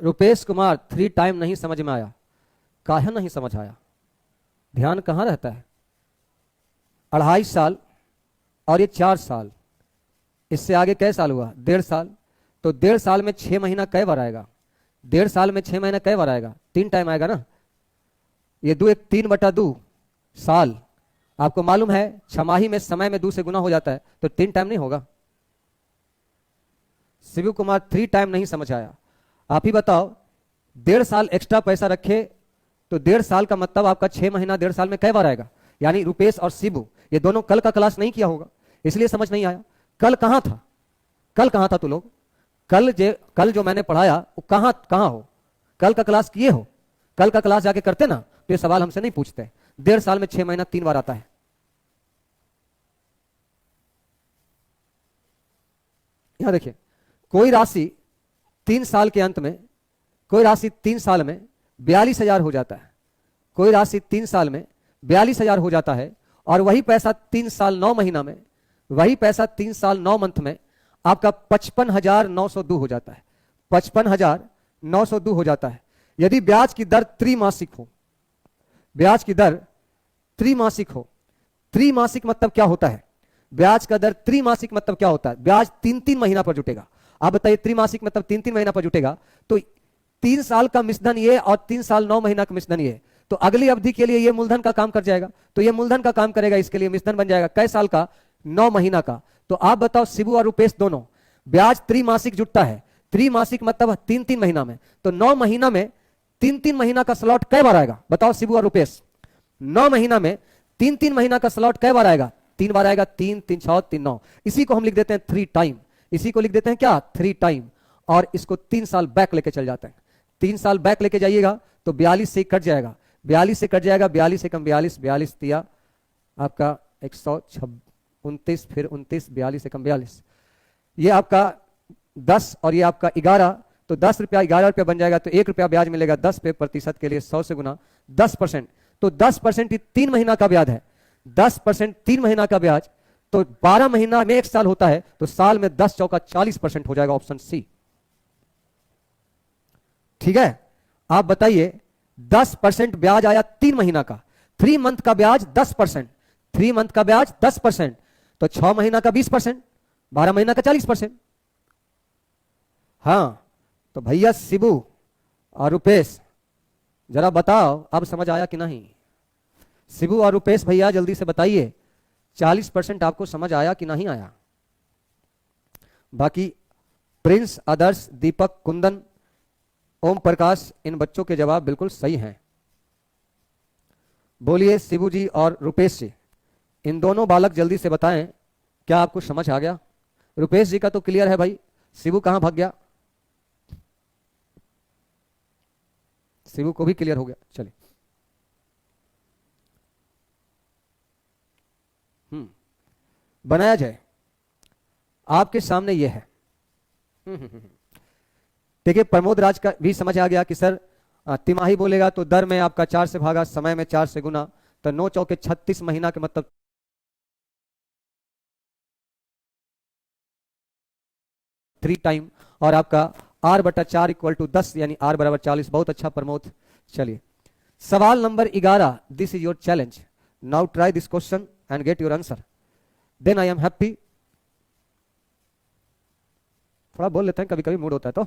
रुपेश कुमार 3 टाइम नहीं समझ में आया। काहे नहीं समझ आया? ध्यान कहां रहता है? 2.5 साल और ये 4 साल, इससे आगे कै साल हुआ? 1.5 साल। तो 1.5 साल में 6 महीना कै बार आएगा? 1.5 साल में 6 महीना कै बार आएगा? 3 टाइम आएगा ना। ये 2 एक 3/2 साल। आपको मालूम है छमाही में समय में 2 से गुना हो जाता है, तो 3 टाइम नहीं होगा। शिव कुमार 3 टाइम नहीं समझ आया। आप ही बताओ, 1.5 साल एक्स्ट्रा पैसा रखे तो 1.5 साल का मतलब आपका 6 महीना 1.5 साल में कै बार आएगा? यानी रुपेश और शिबू ये दोनों कल का क्लास नहीं किया होगा, इसलिए समझ नहीं आया। कल कहां था? कल कहां था तू लोग? कल जो मैंने पढ़ाया वो कहां हो? कल का क्लास किए हो? कल का क्लास जाके करते ना तो ये सवाल हमसे नहीं पूछते। 1.5 साल में 6 महीना 3 बार आता है। यहां देखिए, कोई राशि 3 साल के अंत में, कोई राशि 3 साल में 42,000 हो जाता है। कोई राशि 3 साल में 42,000 हो जाता है और वही पैसा 3 साल 9 महीना में, वही पैसा 3 साल 9 मंथ में आपका 55,902 हो जाता है। 55,902 हो जाता है। यदि ब्याज की दर त्रैमासिक हो, ब्याज की दर त्रैमासिक हो, त्रैमासिक मतलब क्या होता है? ब्याज का दर त्रैमासिक मतलब क्या होता है? ब्याज 3-3 महीना पर जुटेगा। आप बताइए, त्रैमासिक मतलब 3-3 महीना पर जुटेगा। तो 3 साल का मिश्रधन ये और 3 साल 9 महीना का मिश्रधन ये, तो अगली अवधि के लिए ये मूलधन का काम कर जाएगा। तो ये मूलधन का काम करेगा, इसके लिए मिश्रधन बन जाएगा कै साल का? 9 महीना का। तो आप बताओ शिबू और रुपेश दोनों, ब्याज त्रैमासिक जुटता है। त्रैमासिक मतलब 3-3 महीना में, तो 9 महीना में 3-3 महीना का स्लॉट कै बार आएगा? बताओ शिबू और रुपेश, 9 महीना में 3-3 महीना का स्लॉट कै बार आएगा? 3 बार आएगा। 3 3 6 3 9। इसी को हम लिख देते हैं 3 टाइम। इसी को लिख देते हैं क्या? 3 टाइम। और इसको 3 साल बैक लेके चल जाते हैं। 3 साल बैक लेके जाइएगा तो 42 से कट जाएगा। 42 से कट जाएगा। 42 एकम 42, 42 तिया आपका 29, फिर 29, 42 एकम 42, ये आपका 10 और ये आपका 11, तो 10 रुपया 11 रुपया बन जाएगा, तो 1 रुपया ब्याज मिलेगा 10 पे प्रतिशत के लिए 100 से गुना 10%, तो 10% ही 3 महीना का ब्याज है, 10% 3 महीना का ब्याज, तो 12 महीना में 1 साल होता है, तो साल में 10 चौका 40% हो जाएगा, ऑप्शन सी। ठीक है, आप बताइए 10% ब्याज आया 3 महीना का, 3 मंथ का ब्याज 10%, 3 मंथ का ब्याज 10%, तो 6 महीना का 20%, 12 महीना का 40%। हाँ, तो भैया शिबू और रुपेश जरा बताओ अब समझ आया कि नहीं? शिबू और रुपेश भैया जल्दी से बताइए 40% आपको समझ आया कि नहीं आया? बाकी प्रिंस, आदर्श, दीपक, कुंदन, ओम प्रकाश, इन बच्चों के जवाब बिल्कुल सही हैं। बोलिए शिबू जी और रुपेश जी, इन दोनों बालक जल्दी से बताएं क्या आपको समझ आ गया? रुपेश जी का तो क्लियर है भाई, शिबू कहां भाग गया? शिबू को भी क्लियर हो गया, चलिए। बनाया जाए, आपके सामने यह है। देखिए प्रमोद राज का भी समझ आ गया कि सर तिमाही बोलेगा तो दर में आपका 4 से भागा, समय में 4 से गुना, तो 9 चौके 36 महीना के मतलब 3 टाइम, और आपका r/4 = 10, यानी r = 40। बहुत अच्छा प्रमोद। चलिए सवाल number 11, this is your challenge, now try this question and get your answer, then I am happy. थोड़ा बोल लेते हैं, कभी कभी मूड होता है तो।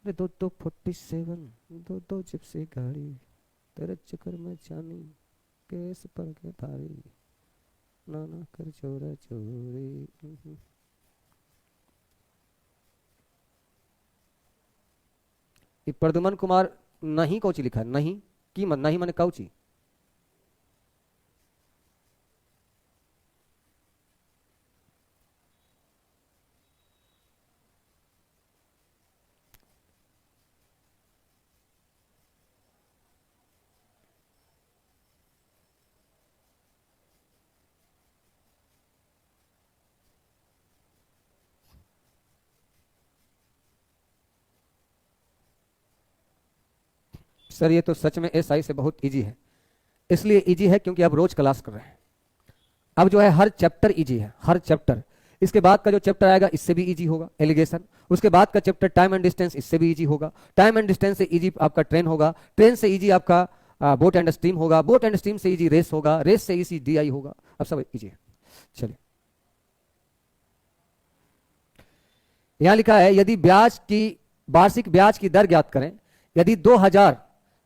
दो 47, दो जिप्सी गाड़ी, तेरे चक्कर में जानी केस पर के भारी, नाना कर चोरा चोरी। प्रद्युमन कुमार नहीं कौची लिखा है, नहीं की मन, नहीं माने कौची? सर ये तो सच में एसआई से बहुत इजी है, इसलिए इजी है क्योंकि आप रोज क्लास कर रहे हैं। अब जो है हर चैप्टर इजी है, हर चैप्टर। इसके बाद का जो चैप्टर आएगा इससे भी इजी होगा, एलिगेशन। उसके बाद का चैप्टर टाइम एंड डिस्टेंस, इससे भी इजी होगा। टाइम एंड डिस्टेंस से इजी आपका ट्रेन होगा, ट्रेन से इजी आपका बोट एंड स्टीम होगा, बोट एंड स्टीम से इजी रेस होगा, रेस से इजी डीआई होगा। अब सब इजी है। चलिए यहां लिखा है यदि ब्याज की वार्षिक ब्याज की दर ज्ञात करें, यदि 2000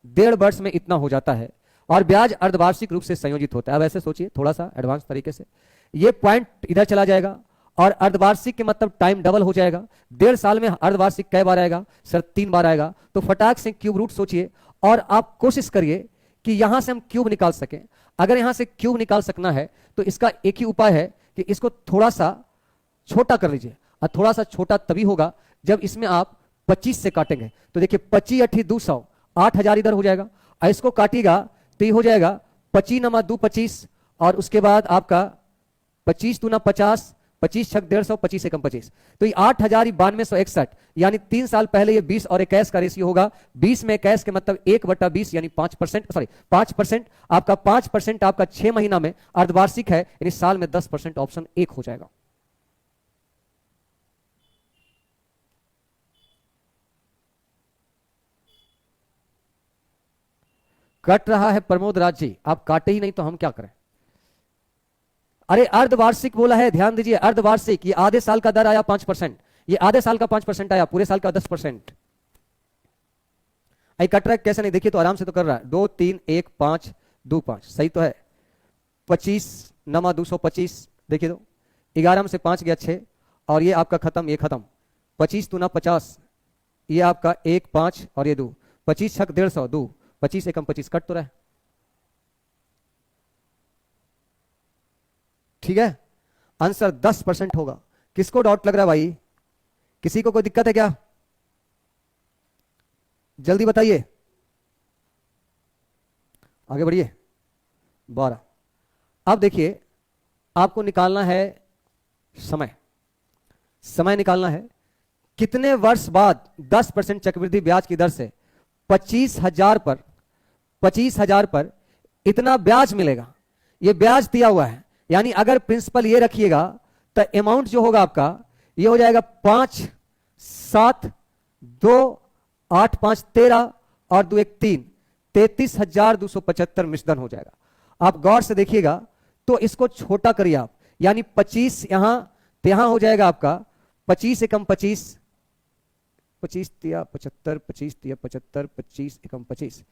1.5 वर्ष में इतना हो जाता है और ब्याज अर्धवार्षिक रूप से संयोजित होता है। अब ऐसे सोचिए थोड़ा सा एडवांस तरीके से, ये पॉइंट इधर चला जाएगा और अर्धवार्षिक के मतलब टाइम डबल हो जाएगा। 1.5 साल में अर्धवार्षिक कई बार आएगा? सर 3 बार आएगा। तो फटाक से क्यूब रूट सोचिए और आप कोशिश करिए कि यहां से हम क्यूब निकाल सकें। अगर यहां से क्यूब निकाल सकना है तो इसका एक ही उपाय है कि इसको थोड़ा सा छोटा कर लीजिए, और थोड़ा सा छोटा तभी होगा जब इसमें आप 25 से काटेंगे। तो देखिए 25 × 8 = 200, 8000 इधर हो जाएगा, और इसको काटिएगा तो ये हो जाएगा 25 × 2 = 25, और उसके बाद आपका 25 × 2 = 50, 25 × 6 = 150, 25 × 25, तो ये 8000 9261, यानी 3 साल पहले ये 20 और 21 का रेशियो होगा। 20 में 21 के मतलब 1/20 यानी 5%, सॉरी 5%। आपका 5% आपका 6 महीना में अर्धवार्षिक है, यानी साल में 10%, ऑप्शन 1 हो जाएगा। कट रहा है प्रमोद राज जी, आप काटे ही नहीं तो हम क्या करें? अरे अर्धवार्षिक बोला है, ध्यान दीजिए, अर्धवार्षिक। ये आधे साल का दर आया 5%, ये आधे साल का 5% आया, पूरे साल का 10%। आई कट रहा है कैसे नहीं? देखिए तो आराम से तो कर रहा है। 2 3 1 5 2 5, सही तो है। 25 × 225, देखिए तो 11 में से 5 गया 6, और ये आपका खत्म, ये खत्म। 25 × 2 = 50, ये आपका 1 5 और ये 2, 25 × 6 = 150, 2, 25 × 25 कट तो रहा है। ठीक है, आंसर 10% होगा। किसको डाउट लग रहा है भाई? किसी को कोई दिक्कत है क्या? जल्दी बताइए, आगे बढ़िए। 12। अब देखिए, आपको निकालना है समय। समय निकालना है कितने वर्ष बाद 10% चक्रवृद्धि ब्याज की दर से 25,000 पर 25,000 पर इतना ब्याज मिलेगा। ये ब्याज दिया हुआ है, यानी अगर प्रिंसिपल ये रखिएगा तो अमाउंट जो होगा आपका ये हो जाएगा 5, 7, 2, 8, 5, 13 और 2, 1, 3, 33,275 मिश्रण हो जाएगा। आप गौर से देखिएगा तो इसको छोटा करिए आप, यानी 25 यहां तो यहां हो जाएगा आपका 25 एकम 25, 25 तिया 75, 25 तिया 75, 25 एकम 25,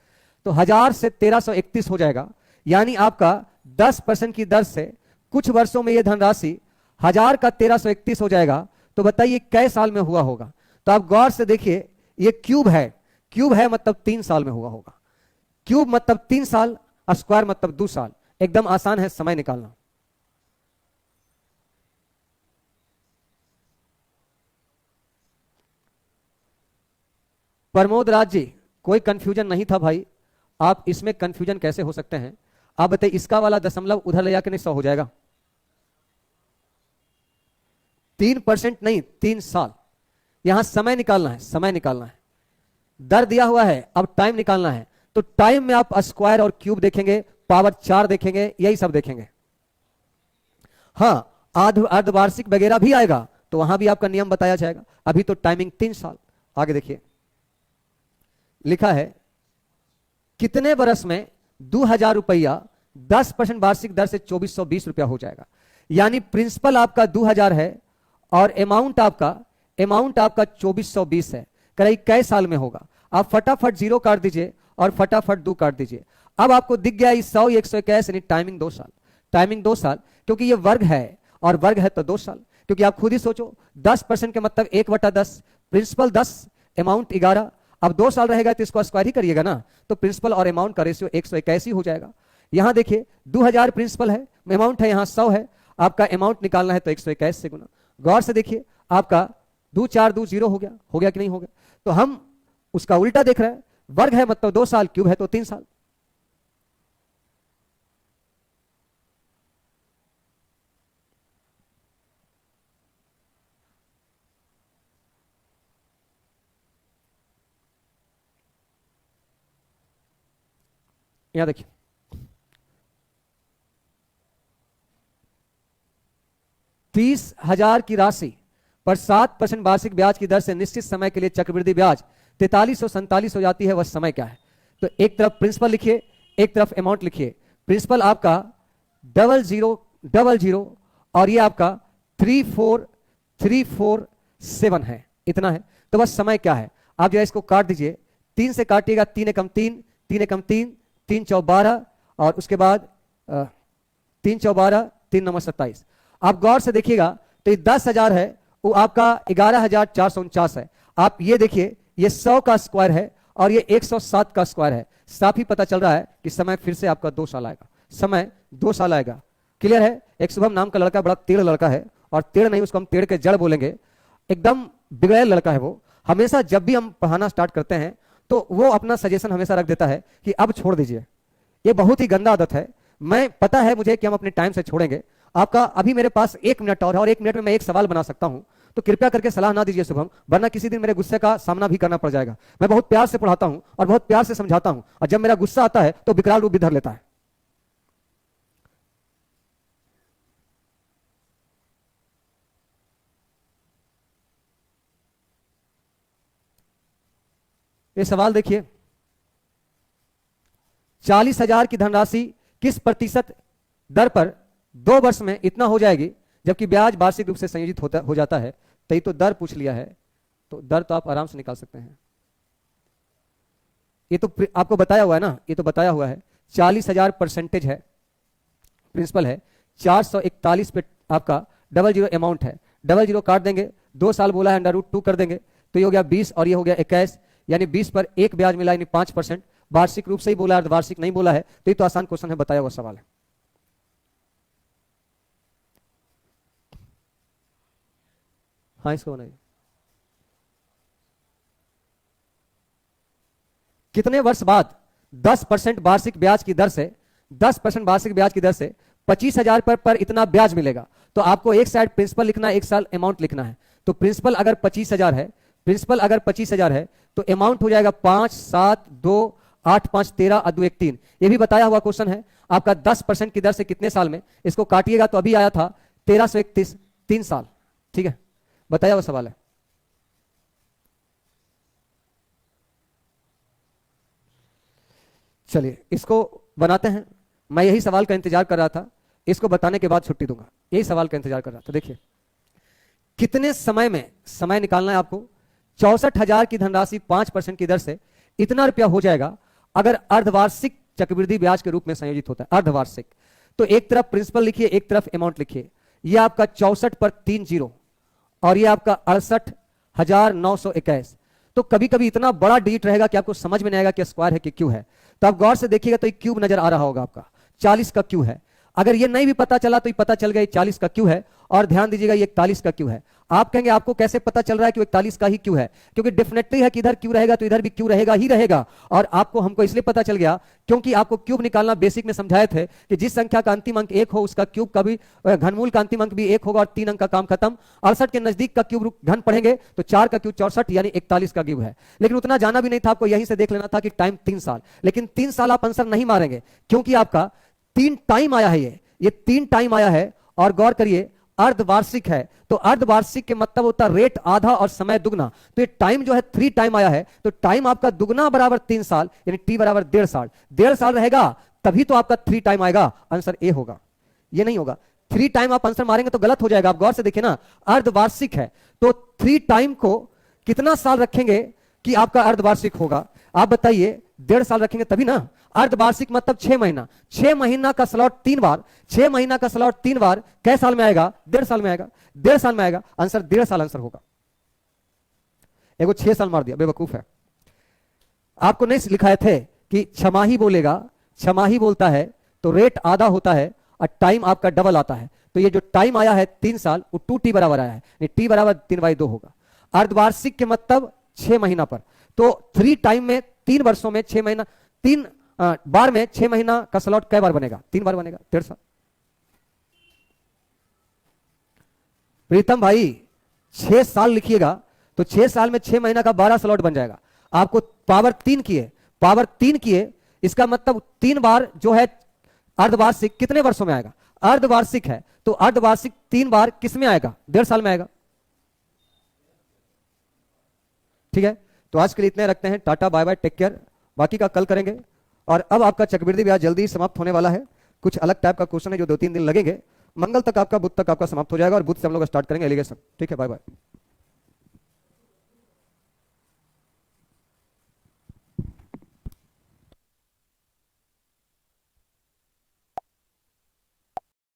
तो 1000 से 1331 हो जाएगा। यानी आपका 10% की दर से कुछ वर्षों में यह धनराशि 1000 का 1331 हो जाएगा। तो बताइए कै साल में हुआ होगा? तो आप गौर से देखिए, ये क्यूब है, क्यूब है मतलब 3 साल में हुआ होगा। क्यूब मतलब 3 साल, स्क्वायर मतलब 2 साल। एकदम आसान है समय निकालना। प्रमोद राज जी, कोई कंफ्यूजन नहीं था भाई, आप इसमें कंफ्यूजन कैसे हो सकते हैं? आप बताइए, इसका वाला दशमलव उधर ले जाके नहीं 100 हो जाएगा? 3% नहीं, 3 साल। यहां समय निकालना है, समय निकालना है। दर दिया हुआ है, अब टाइम निकालना है। तो टाइम में आप स्क्वायर और क्यूब देखेंगे, पावर 4 देखेंगे, यही सब देखेंगे। हाँ, अर्धवार्षिक वगैरह भी आएगा तो वहां भी आपका नियम बताया जाएगा। अभी तो टाइमिंग 3 साल। आगे देखिए, लिखा है कितने बरस में 2000 रुपया 10% वार्षिक दर से 2420 रुपया हो जाएगा। यानी प्रिंसिपल आपका 2000 है और अमाउंट आपका 2420 है। कहीं कै साल में होगा? आप फटाफट 0 काट दीजिए और फटाफट 2 काट दीजिए। अब आपको दिख गया 100, 121, यानी टाइमिंग 2 साल। टाइमिंग 2 साल, क्योंकि ये वर्ग है और वर्ग है तो 2 साल। क्योंकि आप खुद ही सोचो, 10% के मतलब 1/10, प्रिंसिपल 10, अमाउंट 11। अब 2 साल रहेगा तो इसको स्क्वायर ही करिएगा ना, तो प्रिंसिपल और अमाउंट का रेशियो 181 हो जाएगा। यहां देखिए 2000 प्रिंसिपल है, अमाउंट है यहां 100 है। आपका अमाउंट निकालना है तो 121 से गुना। गौर से देखिए, आपका 2 4 2 0 हो गया कि नहीं हो गया? तो हम उसका उल्टा देख रहे हैं, वर्ग है मतलब 2 साल, क्यूब है तो 3 साल। यहां देखिए, 30,000 की राशि पर 7% वार्षिक ब्याज की दर से निश्चित समय के लिए चक्रवृद्धि ब्याज 4347 हो जाती है। वह समय क्या है? तो एक तरफ प्रिंसिपल लिखिए, एक तरफ अमाउंट लिखिए। प्रिंसिपल आपका 0000 और ये आपका 34347 है, इतना है। तो बस समय क्या है? आप जो है इसको काट दीजिए, 3 से काटिएगा, 3 एकम 3, 3 एकम 3, 3 चौ 12 और उसके बाद 3 चौ 12, 3 नंबर 27। आप गौर से देखिएगा तो ये 10,000 है, वो आपका 11,449 है। आप ये देखिए, ये 100 का स्क्वायर है और ये 107 का स्क्वायर है। साफ ही पता चल रहा है कि समय फिर से आपका 2 साल आएगा। समय 2 साल आएगा। क्लियर है? एक शुभम नाम का लड़का बड़ा टेढ़ लड़का है, और टेढ़ नहीं, उसको हम टेढ़ के जड़ बोलेंगे। एकदम बिगड़ैल लड़का है वो। हमेशा जब भी हम पढ़ाना स्टार्ट करते हैं तो वो अपना सजेशन हमेशा रख देता है कि अब छोड़ दीजिए। ये बहुत ही गंदा आदत है। मैं पता है मुझे कि हम अपने टाइम से छोड़ेंगे। आपका अभी मेरे पास 1 मिनट और है, और 1 मिनट में मैं एक सवाल बना सकता हूं। तो कृपया करके सलाह ना दीजिए शुभम, वरना किसी दिन मेरे गुस्से का सामना भी करना पड़ जाएगा। मैं बहुत प्यार से पढ़ाता हूं और बहुत प्यार से समझाता हूं, और जब मेरा गुस्सा आता है तो विकराल रूप भी धर लेता है। ये सवाल देखिए, 40,000 की धनराशि किस प्रतिशत दर पर 2 वर्ष में इतना हो जाएगी, जबकि ब्याज वार्षिक रूप से संयोजित हो जाता है? तो ये तो दर पूछ लिया है, तो दर तो आप आराम से निकाल सकते हैं। ये तो आपको बताया हुआ है ना, ये तो बताया हुआ है। 40,000 परसेंटेज है, प्रिंसिपल है, 441 पे आपका 00 अमाउंट है। 00 काट देंगे, 2 साल बोला है, √2 कर देंगे, तो ये हो गया 20 और ये हो गया 21, यानी 20 पर एक ब्याज मिला, यानी 5%। वार्षिक रूप से ही बोला है, अर्धवार्षिक नहीं बोला है। तो ये तो आसान क्वेश्चन है, बताया हुआ सवाल है। हाँ, इसको बनाइए। कितने वर्ष बाद 10% वार्षिक ब्याज की दर से 10% वार्षिक ब्याज की दर से 25,000 पर इतना ब्याज मिलेगा। तो आपको एक साइड प्रिंसिपल लिखना है, एक साल अमाउंट लिखना है। तो प्रिंसिपल अगर 25,000 है, प्रिंसिपल अगर 25,000 है तो अमाउंट हो जाएगा 5, 7, 2, 8, 5, 13 और 2, 1, 3। ये भी बताया हुआ क्वेश्चन है आपका। 10% की दर से कितने साल में, इसको काटिएगा तो अभी आया था 1331, 3 साल। ठीक है, बताया हुआ सवाल है। चलिए इसको बनाते हैं। मैं यही सवाल का इंतजार कर रहा था, इसको बताने के बाद छुट्टी दूंगा। यही सवाल का इंतजार कर रहा था। देखिए कितने समय में, समय निकालना है आपको। 64,000 की धनराशि 5% की दर से इतना रुपया हो जाएगा अगर अर्धवार्षिक चक्रवृद्धि ब्याज के रूप में संयोजित होता है। अर्धवार्षिक, तो एक तरफ प्रिंसिपल लिखिए, एक तरफ अमाउंट लिखिए। यह आपका 64 पर 3 जीरो और यह आपका 68,921। तो कभी कभी इतना बड़ा डिजिट रहेगा कि आपको समझ में नहीं आएगा कि स्क्वायर है कि क्यू है। तो आप गौर से देखिएगा तो एक क्यूब नजर आ रहा होगा आपका, 40 का क्यू है। अगर ये नहीं भी पता चला तो ये पता चल गया 40 का क्यू है। और ध्यान दीजिएगा ये 41 का क्यू है। आप कहेंगे आपको कैसे पता चल रहा है कि 41 का ही क्यू है? क्योंकि डेफिनेटली है कि इधर क्यू रहेगा तो इधर भी क्यू रहेगा ही रहेगा। और आपको, हमको इसलिए पता चल गया क्योंकि आपको क्यूब निकालना बेसिक में समझाए थे कि जिस संख्या का अंतिम अंक 1 हो उसका क्यूब का भी, घनमूल का अंतिम अंक भी 1 होगा और 3 अंक का काम खत्म। 68 के नजदीक का क्यूब घन पढ़ेंगे तो 4 का क्यूब 64 यानी 41 का क्यूब है। लेकिन उतना जाना भी नहीं था, आपको यहीं से देख लेना था कि टाइम 3 साल। लेकिन 3 साल आप आंसर नहीं मारेंगे क्योंकि आपका 3 टाइम आया है। ये 3 टाइम आया है। और गौर करिए अर्धवार्षिक है तो अर्धवार्षिक के मतलब होता है रेट आधा और समय दुगना। तो ये टाइम जो है 3 टाइम आया है तो टाइम आपका दुगना बराबर 3 साल यानी टी बराबर 1.5 साल। 1.5 साल रहेगा तभी तो आपका 3 टाइम आएगा। आंसर ए होगा, ये नहीं होगा। 3 टाइम आप आंसर मारेंगे तो गलत हो जाएगा। आप गौर से देखिए ना, अर्धवार्षिक है तो 3 टाइम को कितना साल रखेंगे कि आपका अर्धवार्षिक होगा? आप बताइए, 1.5 साल रखेंगे तभी ना। अर्धवार्षिक मतलब 6 महीना। 6 महीना का स्लॉट 3 बार, 6 महीना का स्लॉट 3 बार कै साल में आएगा? 1.5 साल में आएगा। 1.5 साल में आएगा। आंसर 1.5 साल आंसर होगा। एगो 6 साल मार दिया, बेवकूफ है। आपको नहीं लिखाए थे कि छमाही बोलेगा, छमाही बोलता है तो रेट आधा होता है और टाइम आपका डबल आता है। तो ये जो टाइम आया है 3 साल वो 2t बराबर आया है, t बराबर 3/2 होगा। अर्धवार्षिक के मतलब 6 महीना पर, तो 3 टाइम में 3 वर्षों में 6 महीना, 3 बार में 6 महीना का स्लॉट कै बार बनेगा? 3 बार बनेगा, 1.5 साल। प्रीतम भाई 6 साल लिखिएगा तो 6 साल में 6 महीना का 12 स्लॉट बन जाएगा। आपको पावर 3 किए, पावर 3 किए, इसका मतलब 3 बार जो है अर्धवार्षिक कितने वर्षों में आएगा? अर्धवार्षिक है तो अर्धवार्षिक 3 बार किस में आएगा? 1.5 साल में आएगा। ठीक है, तो आज के लिए इतने रखते हैं। Tata, bye bye, take care. बाकी का कल करेंगे। और अब आपका चक्रवृद्धि ब्याज जल्दी समाप्त होने वाला है। कुछ अलग टाइप का क्वेश्चन है जो 2-3 दिन लगेंगे। मंगल तक आपका, बुध तक आपका समाप्त हो जाएगा और बुध से हम लोग स्टार्ट करेंगे एलिगेशन। ठीक है, बाय बाय।